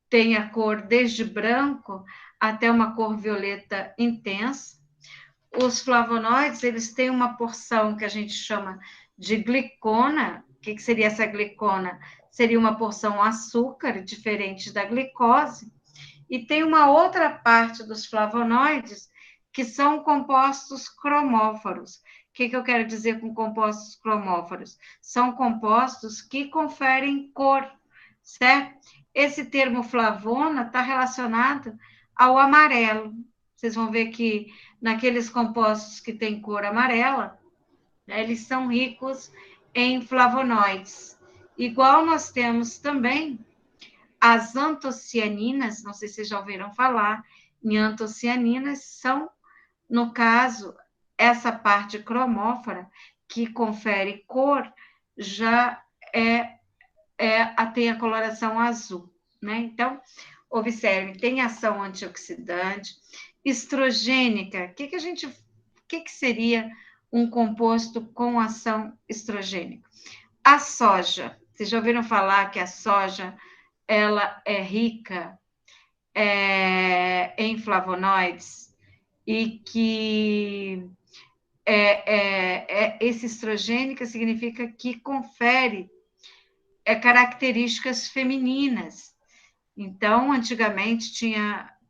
Speaker 1: têm a cor desde branco até uma cor violeta intensa. Os flavonoides, eles têm uma porção que a gente chama de glicona. O que seria essa glicona? Seria uma porção açúcar, diferente da glicose. E tem uma outra parte dos flavonoides que são compostos cromóforos. O que eu quero dizer com compostos cromóforos? São compostos que conferem cor, certo? Esse termo flavona está relacionado ao amarelo. Vocês vão ver que naqueles compostos que têm cor amarela, né, eles são ricos em flavonoides. Igual nós temos também as antocianinas, não sei se vocês já ouviram falar, em antocianinas são, no caso, essa parte cromófora que confere cor, já tem a coloração azul, né? Então, observe, tem ação antioxidante, estrogênica. O que seria um composto com ação estrogênica? A soja. Vocês já ouviram falar que a soja ela é rica em flavonoides e que esse estrogênica significa que confere características femininas. Então, antigamente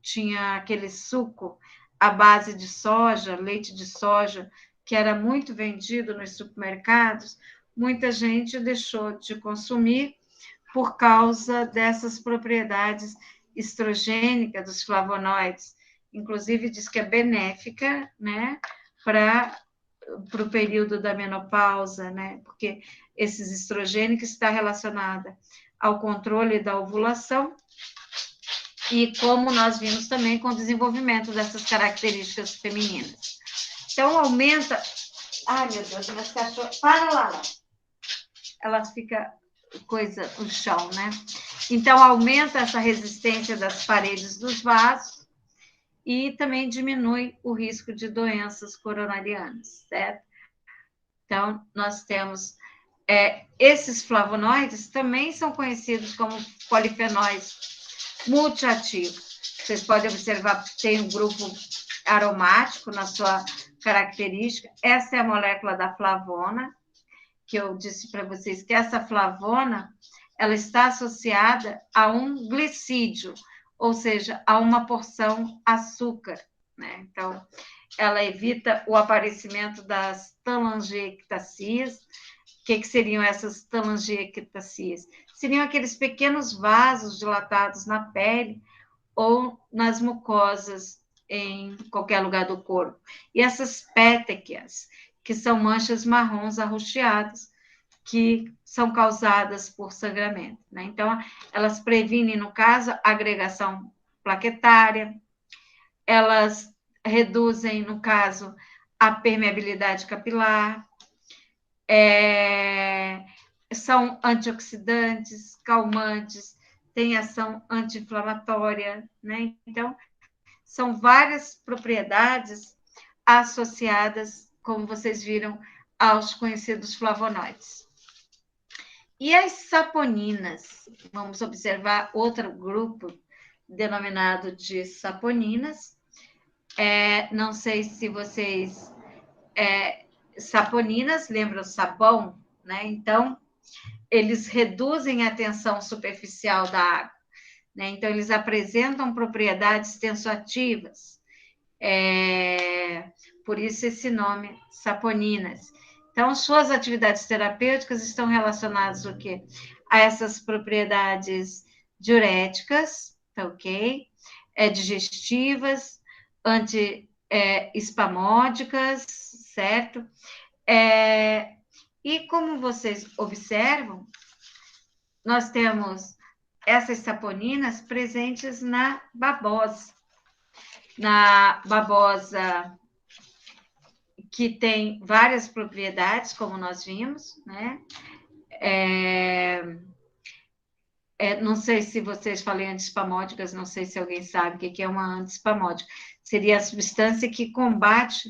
Speaker 1: tinha aquele suco à base de soja, leite de soja, que era muito vendido nos supermercados. Muita gente deixou de consumir por causa dessas propriedades estrogênicas dos flavonoides. Inclusive, diz que é benéfica, né, para o período da menopausa, né, porque esses estrogênicos está relacionada ao controle da ovulação e como nós vimos também com o desenvolvimento dessas características femininas. Então, aumenta... Ai, meu Deus, minhas cachorras... Para lá. Elas ficam coisa no chão, né? Então, aumenta essa resistência das paredes dos vasos e também diminui o risco de doenças coronarianas, certo? Então, nós temos... esses flavonoides também são conhecidos como polifenóis multiativos. Vocês podem observar que tem um grupo aromático na sua característica. Essa é a molécula da flavona, que eu disse para vocês que essa flavona, ela está associada a um glicídio, ou seja, a uma porção açúcar, né? Então, ela evita o aparecimento das telangiectasias. O que seriam essas telangiectasias? Seriam aqueles pequenos vasos dilatados na pele ou nas mucosas em qualquer lugar do corpo. E essas pétequias, que são manchas marrons arroxeadas, que são causadas por sangramento, né? Então, elas previnem, no caso, a agregação plaquetária, elas reduzem, no caso, a permeabilidade capilar, são antioxidantes, calmantes, têm ação anti-inflamatória, né? Então, são várias propriedades associadas, como vocês viram, aos conhecidos flavonoides. E as saponinas? Vamos observar outro grupo denominado de saponinas. Não sei se vocês... saponinas lembram sabão, né? Então, eles reduzem a tensão superficial da água, né? Então, eles apresentam propriedades tensoativas. Por isso esse nome, saponinas. Então, suas atividades terapêuticas estão relacionadas ao quê? A essas propriedades diuréticas, tá ok? Digestivas, anti-espamódicas, certo? E como vocês observam, nós temos essas saponinas presentes na babosa. na babosa que tem várias propriedades, como nós vimos, né? Não sei se vocês falei antispamódicas, não sei se alguém sabe o que é uma antispamódica. Seria a substância que combate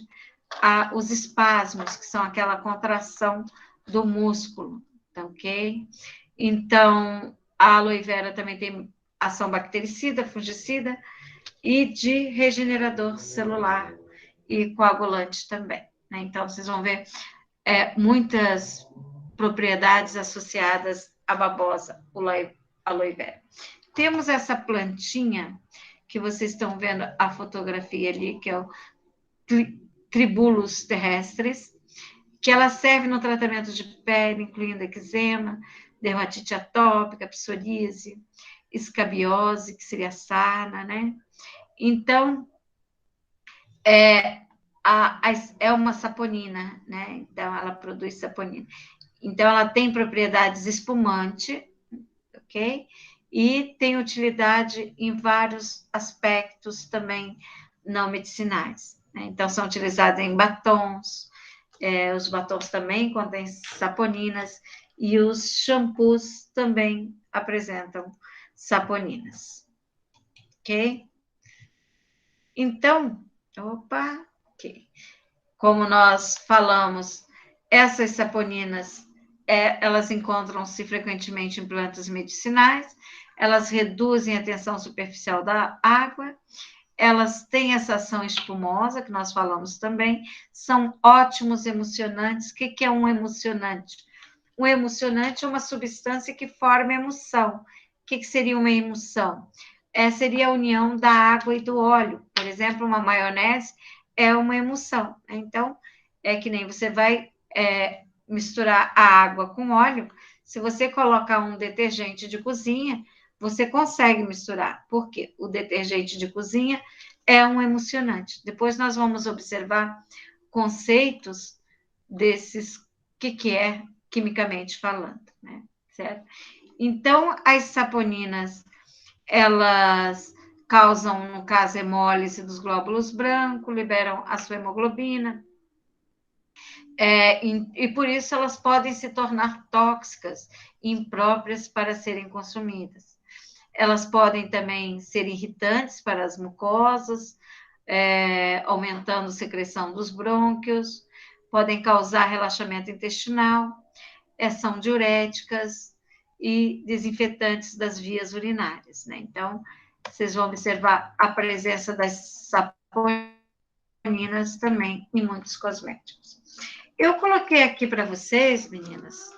Speaker 1: os espasmos, que são aquela contração do músculo, tá ok? Então, a aloe vera também tem ação bactericida, fungicida e de regenerador celular e coagulante também, né? Então, vocês vão ver muitas propriedades associadas à babosa, aloe vera. Temos essa plantinha que vocês estão vendo a fotografia ali, que é o Tribulus terrestres, que ela serve no tratamento de pele, incluindo eczema, dermatite atópica, psoríase, escabiose, que seria sarna, né? Então, é uma saponina, né? Então, ela produz saponina. Então, ela tem propriedades espumante, ok? E tem utilidade em vários aspectos também não medicinais, né? Então, são utilizadas em batons, os batons também contêm saponinas, e os shampoos também apresentam saponinas, ok? Então, ok. Como nós falamos, essas saponinas, elas encontram-se frequentemente em plantas medicinais, elas reduzem a tensão superficial da água, elas têm essa ação espumosa, que nós falamos também, são ótimos emocionantes. O que é um emocionante? Um emocionante é uma substância que forma emoção. O que seria uma emoção? Seria a união da água e do óleo. Por exemplo, uma maionese é uma emoção. Então, é que nem você vai misturar a água com óleo. Se você colocar um detergente de cozinha, você consegue misturar, porque o detergente de cozinha é um emulsionante. Depois nós vamos observar conceitos desses, que é quimicamente falando, né? Certo? Então, as saponinas, elas causam, no caso, hemólise dos glóbulos brancos, liberam a sua hemoglobina, e por isso elas podem se tornar tóxicas, impróprias para serem consumidas. Elas podem também ser irritantes para as mucosas, aumentando a secreção dos brônquios, podem causar relaxamento intestinal, são diuréticas e desinfetantes das vias urinárias, né? Então, vocês vão observar a presença das saponinas também em muitos cosméticos. Eu coloquei aqui para vocês, meninas,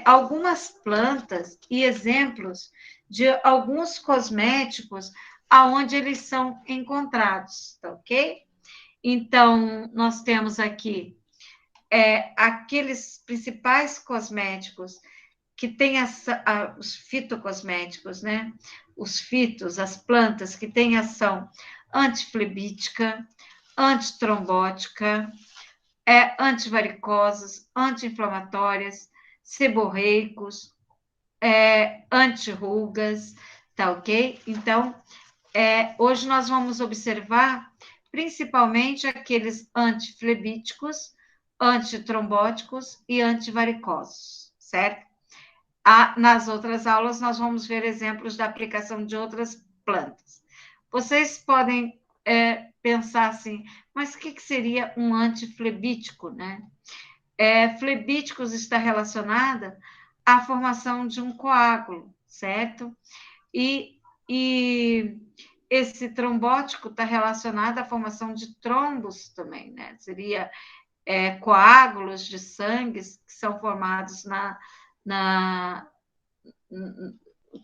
Speaker 1: algumas plantas e exemplos de alguns cosméticos aonde eles são encontrados, tá ok? Então, nós temos aqui aqueles principais cosméticos que têm os fitocosméticos, né? Os fitos, as plantas que têm ação antiflebítica, antitrombótica, antivaricosas, anti-inflamatórias, seborreicos, anti-rugas, tá ok? Então, hoje nós vamos observar principalmente aqueles antiflebíticos, antitrombóticos e antivaricosos, certo? Nas outras aulas, nós vamos ver exemplos da aplicação de outras plantas. Vocês podem pensar assim, mas o que seria um antiflebítico, né? Flebíticos está relacionada à formação de um coágulo, certo? E esse trombótico está relacionado à formação de trombos também, né? Seria coágulos de sangue que são formados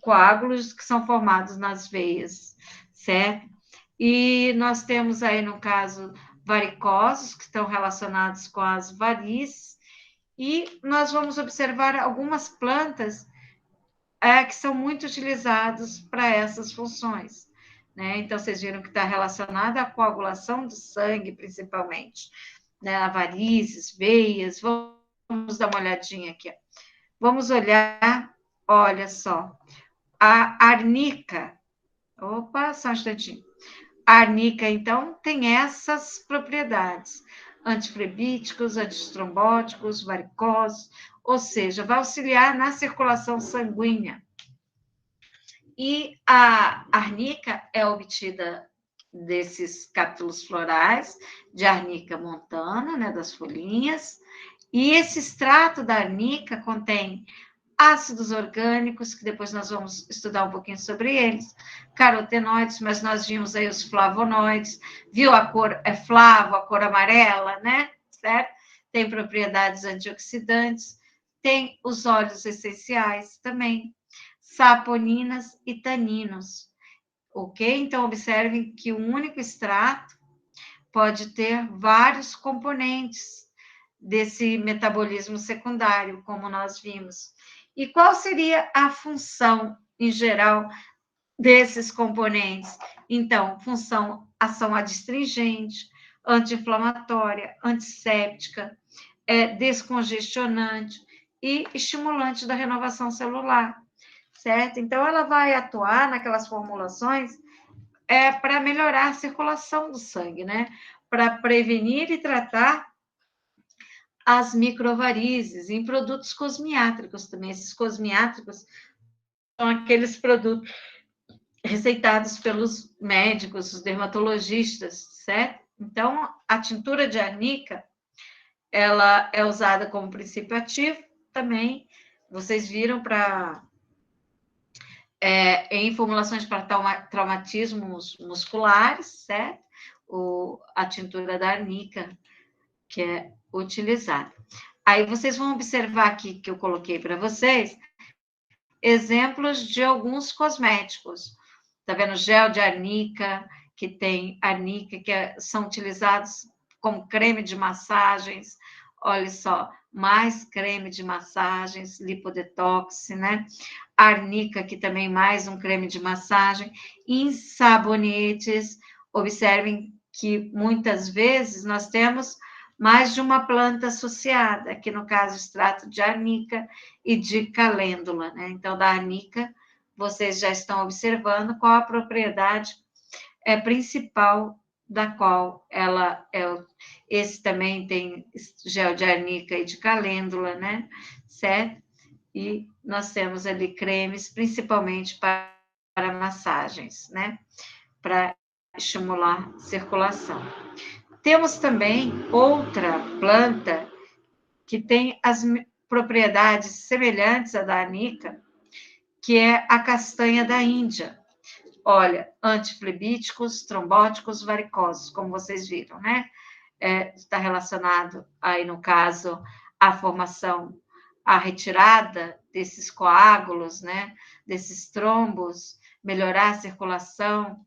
Speaker 1: coágulos que são formados nas veias, certo? E nós temos aí, no caso, varicosos, que estão relacionados com as varizes, e nós vamos observar algumas plantas que são muito utilizadas para essas funções, né? Então, vocês viram que está relacionada à coagulação do sangue, principalmente, né? Varizes, veias. Vamos dar uma olhadinha aqui. Vamos olhar, olha só, a arnica. Opa, só um instantinho. A arnica, então, tem essas propriedades: antiflebíticos, antitrombóticos, varicosos, ou seja, vai auxiliar na circulação sanguínea. E a arnica é obtida desses capítulos florais de arnica montana, né, das folhinhas, e esse extrato da arnica contém ácidos orgânicos, que depois nós vamos estudar um pouquinho sobre eles, carotenoides, mas nós vimos aí os flavonoides, viu a cor é flavo, a cor amarela, né? Certo? Tem propriedades antioxidantes, tem os óleos essenciais também, saponinas e taninos, ok? Então, observem que um único extrato pode ter vários componentes desse metabolismo secundário, como nós vimos. E qual seria a função, em geral, desses componentes? Então, função, ação adstringente, anti-inflamatória, antisséptica, descongestionante e estimulante da renovação celular, certo? Então, ela vai atuar naquelas formulações para melhorar a circulação do sangue, né? Para prevenir e tratar as microvarizes, em produtos cosmiátricos também. Esses cosmiátricos são aqueles produtos receitados pelos médicos, os dermatologistas, certo? Então, a tintura de arnica, ela é usada como princípio ativo também. Vocês viram em formulações para traumatismos musculares, certo? A tintura da arnica, que é utilizada. Aí vocês vão observar aqui que eu coloquei para vocês exemplos de alguns cosméticos. Tá vendo? Gel de arnica, que tem arnica, são utilizados como creme de massagens. Olha só, mais creme de massagens, lipodetox, né? Arnica, que também mais um creme de massagem. Em sabonetes, observem que muitas vezes nós temos mais de uma planta associada, que no caso extrato de arnica e de calêndula, né? Então, da arnica, vocês já estão observando qual a propriedade principal da qual ela é. Esse também tem gel de arnica e de calêndula, né? Certo? E nós temos ali cremes, principalmente para massagens, né? Para estimular a circulação. Temos também outra planta que tem as propriedades semelhantes à da arnica, que é a castanha da Índia. Olha, antiflebíticos, trombóticos, varicosos, como vocês viram, né? Está relacionado aí, no caso, à formação, à retirada desses coágulos, né? Desses trombos, melhorar a circulação.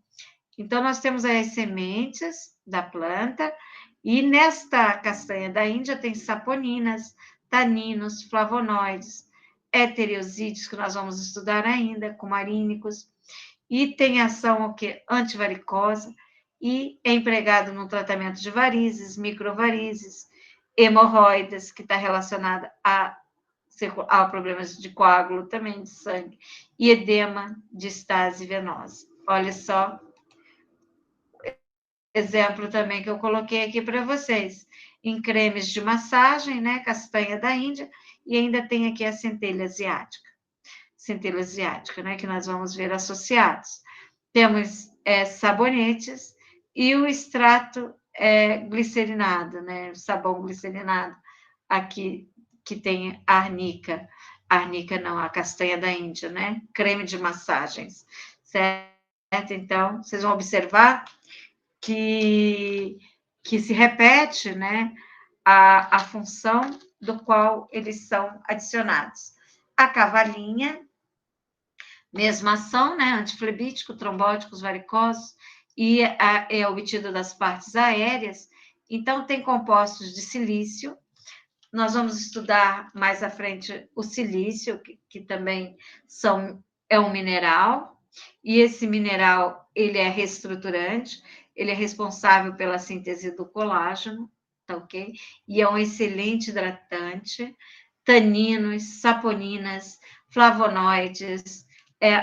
Speaker 1: Então, nós temos aí as sementes da planta, e nesta castanha da Índia tem saponinas, taninos, flavonoides, heterosídeos, que nós vamos estudar ainda, cumarínicos, e tem ação o quê? Antivaricosa, e é empregado no tratamento de varizes, microvarizes, hemorroidas, que está relacionada a problemas de coágulo também de sangue, e edema de estase venosa. Olha só, exemplo também que eu coloquei aqui para vocês, em cremes de massagem, né, castanha da Índia, e ainda tem aqui a centelha asiática, né, que nós vamos ver associados. Temos sabonetes e o extrato glicerinado, né, o sabão glicerinado, aqui que tem a arnica não, a castanha da Índia, né, creme de massagens, certo? Então, vocês vão observar que se repete, né, a função do qual eles são adicionados. A cavalinha, mesma ação, né, antiflebítico, trombóticos, varicosos, e é obtido das partes aéreas. Então, tem compostos de silício. Nós vamos estudar mais à frente o silício, que também é um mineral, e esse mineral, ele é reestruturante, ele é responsável pela síntese do colágeno, tá ok? E é um excelente hidratante, taninos, saponinas, flavonoides,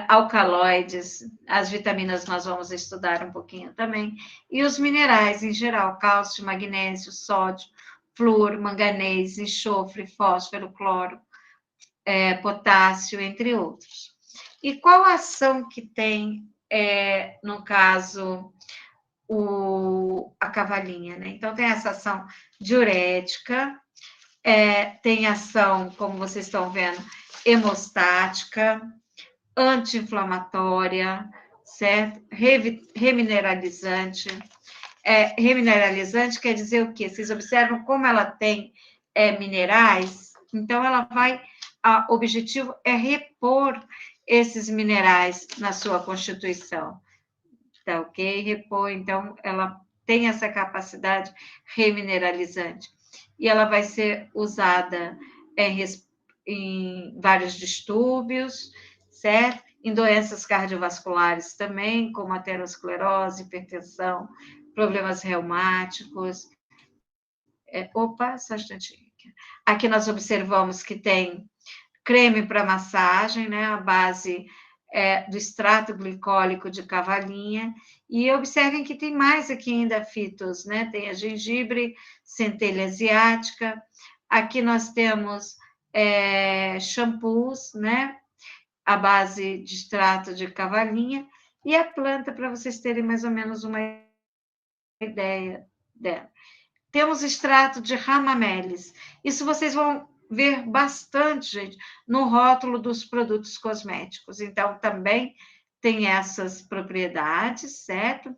Speaker 1: alcaloides, as vitaminas nós vamos estudar um pouquinho também, e os minerais em geral, cálcio, magnésio, sódio, flúor, manganês, enxofre, fósforo, cloro, potássio, entre outros. E qual a ação que tem, no caso, a cavalinha, né? Então, tem essa ação diurética, tem ação, como vocês estão vendo, hemostática, anti-inflamatória, certo? Remineralizante. Remineralizante quer dizer o quê? Vocês observam como ela tem minerais? Então, ela vai... O objetivo é repor esses minerais na sua constituição. Tá ok? Repor, então, ela tem essa capacidade remineralizante. E ela vai ser usada em vários distúrbios, certo? Em doenças cardiovasculares também, como aterosclerose, hipertensão, problemas reumáticos. Só um instantinho. Aqui nós observamos que tem creme para massagem, né? A base do extrato glicólico de cavalinha. E observem que tem mais aqui ainda fitos, né? Tem a gengibre, centelha asiática. Aqui nós temos shampoos, né? A base de extrato de cavalinha. E a planta, para vocês terem mais ou menos uma ideia dela. Temos extrato de ramamelis. Isso vocês vão ver bastante, gente, no rótulo dos produtos cosméticos. Então, também tem essas propriedades, certo?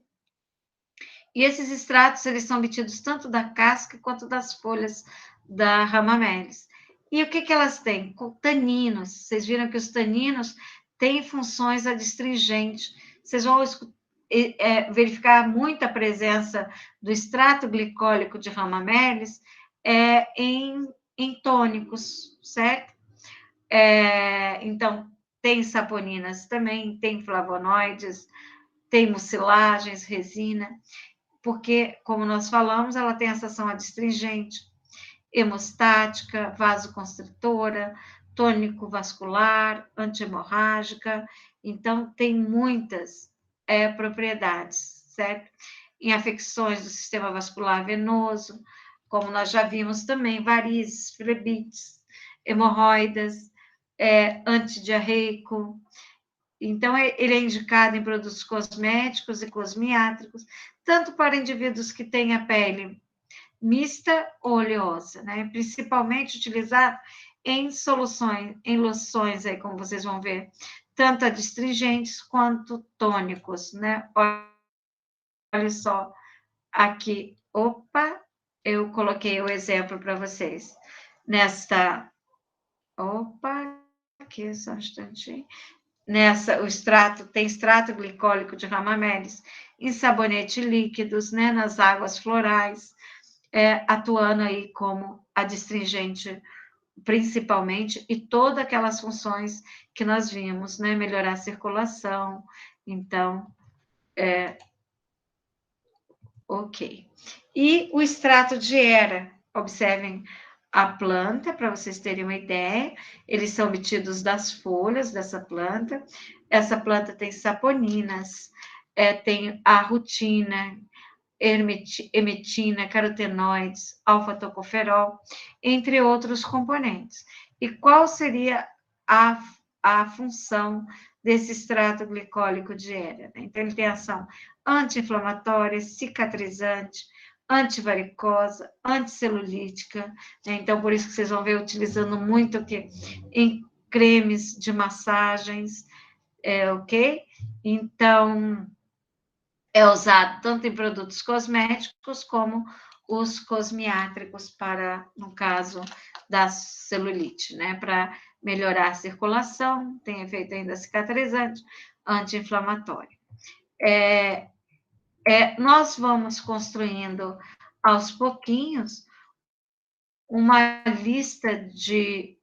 Speaker 1: E esses extratos, eles são obtidos tanto da casca quanto das folhas da ramamelis. E o que elas têm? Taninos. Vocês viram que os taninos têm funções adstringentes. Vocês vão verificar muita presença do extrato glicólico de ramamelis em tônicos, certo? Então, tem saponinas também, tem flavonoides, tem mucilagens, resina, porque, como nós falamos, ela tem essa ação adstringente, hemostática, vasoconstritora, tônico vascular, antihemorrágica. Então, tem muitas propriedades, certo? Em afecções do sistema vascular venoso, como nós já vimos também, varizes, flebites, hemorroidas, antidiarreico. Então, ele é indicado em produtos cosméticos e cosmiátricos, tanto para indivíduos que têm a pele mista ou oleosa, né? Principalmente utilizado em soluções, em loções, aí, como vocês vão ver, tanto adstringentes quanto tônicos, né? Olha só, aqui, eu coloquei o exemplo para vocês. Aqui, só um instantinho. Tem extrato glicólico de ramamelis em sabonete líquidos, né? Nas águas florais, atuando aí como adstringente principalmente, e todas aquelas funções que nós vimos, né? Melhorar a circulação. Então, ok. E o extrato de Hera, observem a planta, para vocês terem uma ideia, eles são obtidos das folhas dessa planta. Essa planta tem saponinas, tem a rutina, emetina, carotenoides, alfa-tocoferol, entre outros componentes. E qual seria a função desse extrato glicólico de Hera? Então, ele tem ação anti-inflamatória, cicatrizante, antivaricosa, anticelulítica, né? Então, por isso que vocês vão ver utilizando muito o quê? Em cremes de massagens, ok? Então, é usado tanto em produtos cosméticos como os cosmiátricos para, no caso, da celulite, né? Para melhorar a circulação, tem efeito ainda cicatrizante, anti-inflamatório. Nós vamos construindo aos pouquinhos uma lista de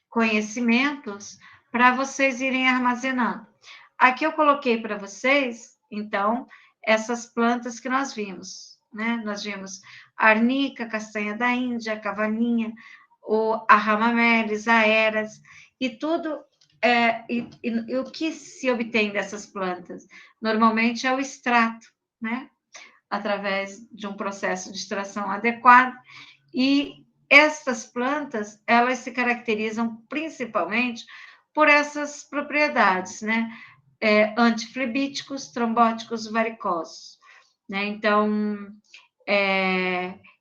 Speaker 1: conhecimentos para vocês irem armazenando. Aqui eu coloquei para vocês, então, essas plantas que nós vimos, né? Nós vimos a arnica, castanha da Índia, a cavalinha, a ramamelis, a eras, e tudo E o que se obtém dessas plantas? Normalmente é o extrato, né? Através de um processo de extração adequado. E estas plantas, elas se caracterizam principalmente por essas propriedades, né? Antiflebíticos, trombóticos, varicosos, né? Então,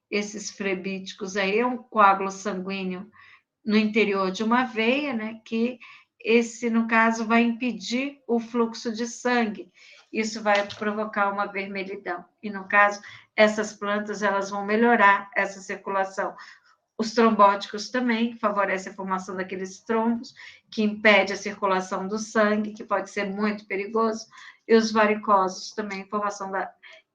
Speaker 1: esses flebíticos aí é um coágulo sanguíneo no interior de uma veia, né? Que esse, no caso, vai impedir o fluxo de sangue. Isso vai provocar uma vermelhidão. E, no caso, essas plantas, elas vão melhorar essa circulação. Os trombóticos também favorecem a formação daqueles trombos, que impede a circulação do sangue, que pode ser muito perigoso, e os varicosos também, formação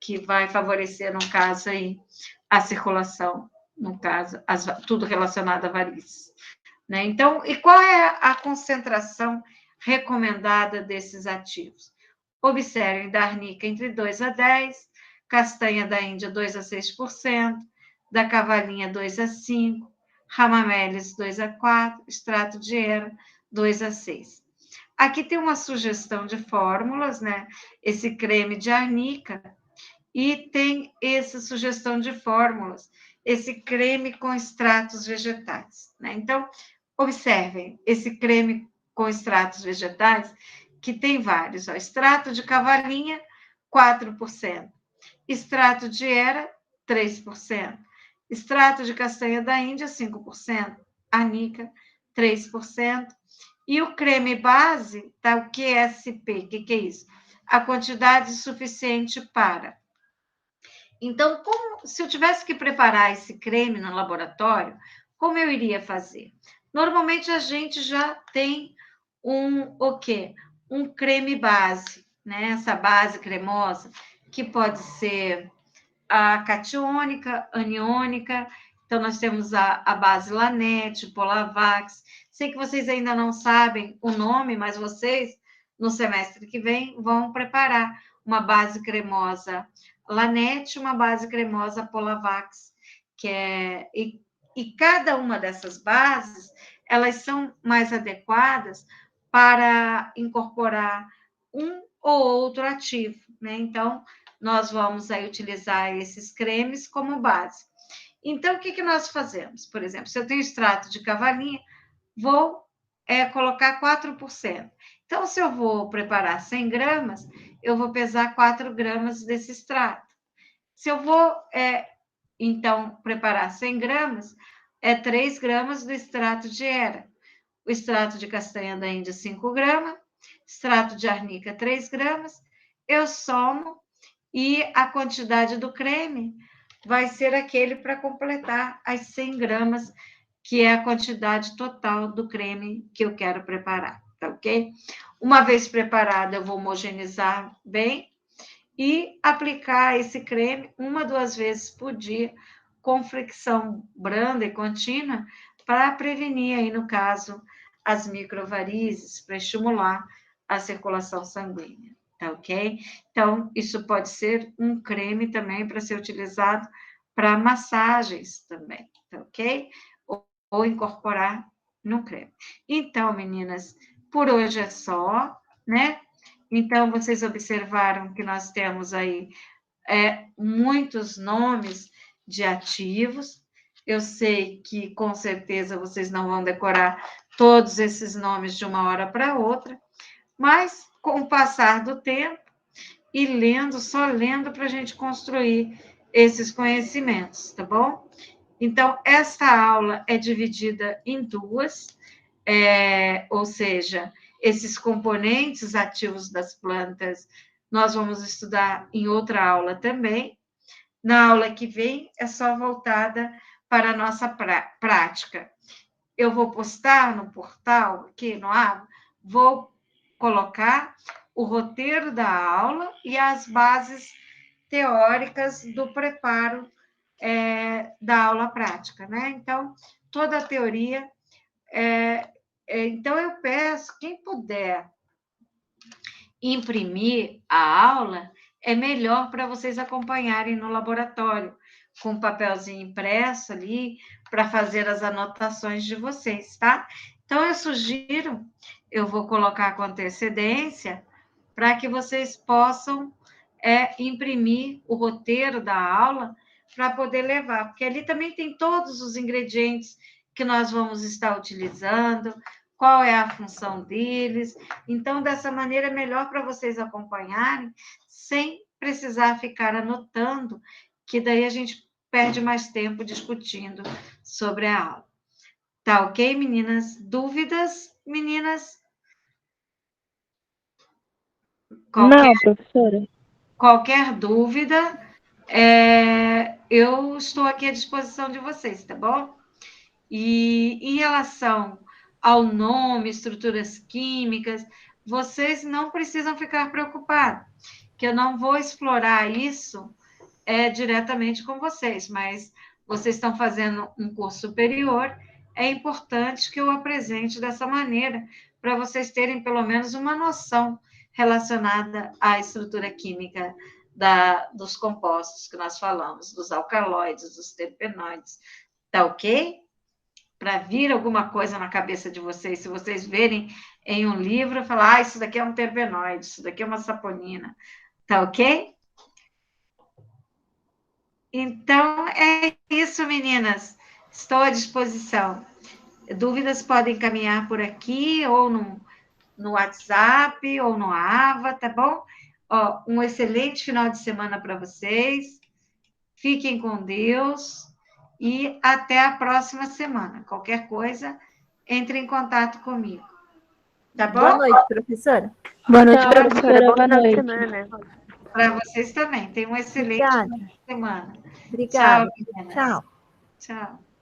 Speaker 1: que vai favorecer, no caso aí, a circulação, no caso, tudo relacionado a varizes. Né? Então, e qual é a concentração recomendada desses ativos? Observem da arnica entre 2 a 10, castanha da Índia 2 a 6%, da cavalinha 2 a 5, ramamelis 2 a 4, extrato de era 2 a 6. Aqui tem uma sugestão de fórmulas, né? Esse creme de arnica, e tem essa sugestão de fórmulas, esse creme com extratos vegetais, né? Então, observem esse creme com extratos vegetais, que tem vários, ó, extrato de cavalinha, 4%, extrato de era, 3%, extrato de castanha da Índia, 5%, arnica, 3%, e o creme base, tá, o QSP, o que é isso? A quantidade suficiente para. Então, se eu tivesse que preparar esse creme no laboratório, como eu iria fazer? Normalmente a gente já tem o quê? Um creme base, né? Essa base cremosa, que pode ser a catiônica, aniônica. Então, nós temos a base Lanete, Polavax. Sei que vocês ainda não sabem o nome, mas vocês, no semestre que vem, vão preparar uma base cremosa Lanete, uma base cremosa Polavax, e cada uma dessas bases, elas são mais adequadas para incorporar um ou outro ativo, né? Então, nós vamos aí utilizar esses cremes como base. Então, o que nós fazemos? Por exemplo, se eu tenho extrato de cavalinha, vou colocar 4%. Então, se eu vou preparar 100 gramas, eu vou pesar 4 gramas desse extrato. Se eu vou, então, preparar 100 gramas, 3 gramas do extrato de era. O extrato de castanha da Índia, 5 gramas. Extrato de arnica, 3 gramas. Eu somo e a quantidade do creme vai ser aquele para completar as 100 gramas, que é a quantidade total do creme que eu quero preparar, tá ok? Uma vez preparado, eu vou homogeneizar bem e aplicar esse creme 1, 2 vezes por dia, com fricção branda e contínua, para prevenir aí, no caso, as microvarizes, para estimular a circulação sanguínea, tá ok? Então, isso pode ser um creme também para ser utilizado para massagens também, tá ok? Ou incorporar no creme. Então, meninas, por hoje é só, né? Então, vocês observaram que nós temos aí muitos nomes de ativos. Eu sei que, com certeza, vocês não vão decorar todos esses nomes de uma hora para outra, mas, com o passar do tempo, e lendo, só lendo, para a gente construir esses conhecimentos, tá bom? Então, esta aula é dividida em duas, ou seja, esses componentes ativos das plantas, nós vamos estudar em outra aula também. Na aula que vem, é só voltada para a nossa prática. Eu vou postar no portal, aqui no Aba, vou colocar o roteiro da aula e as bases teóricas do preparo da aula prática, né? Então, toda a teoria. Então, eu peço, quem puder imprimir a aula, é melhor para vocês acompanharem no laboratório, com um papelzinho impresso ali, para fazer as anotações de vocês, tá? Então, eu sugiro, eu vou colocar com antecedência, para que vocês possam imprimir o roteiro da aula para poder levar, porque ali também tem todos os ingredientes que nós vamos estar utilizando, qual é a função deles. Então, dessa maneira, é melhor para vocês acompanharem, sem precisar ficar anotando, que daí a gente perde mais tempo discutindo sobre a aula. Tá ok, meninas? Dúvidas, meninas?
Speaker 4: Não, professora.
Speaker 1: Qualquer dúvida, eu estou aqui à disposição de vocês, tá bom? E em relação ao nome, estruturas químicas, vocês não precisam ficar preocupados, que eu não vou explorar isso diretamente com vocês, mas vocês estão fazendo um curso superior, é importante que eu apresente dessa maneira, para vocês terem pelo menos uma noção relacionada à estrutura química dos compostos que nós falamos, dos alcaloides, dos terpenoides. Tá ok? Para vir alguma coisa na cabeça de vocês, se vocês verem em um livro, falar, isso daqui é um terpenoide, isso daqui é uma saponina. Tá ok? Então, é isso, meninas. Estou à disposição. Dúvidas podem encaminhar por aqui, ou no WhatsApp, ou no AVA, tá bom? Ó, um excelente final de semana para vocês. Fiquem com Deus e até a próxima semana. Qualquer coisa, entre em contato comigo. Tá bom?
Speaker 5: Boa noite, professora.
Speaker 2: Boa noite,
Speaker 4: Tchau,
Speaker 2: professora. Boa
Speaker 4: final de
Speaker 2: noite.
Speaker 4: semana.
Speaker 1: Para vocês também. Tenham um excelente
Speaker 5: Obrigada.
Speaker 1: final de semana.
Speaker 5: Obrigada.
Speaker 1: Tchau, meninas.
Speaker 5: Tchau.
Speaker 1: Tchau.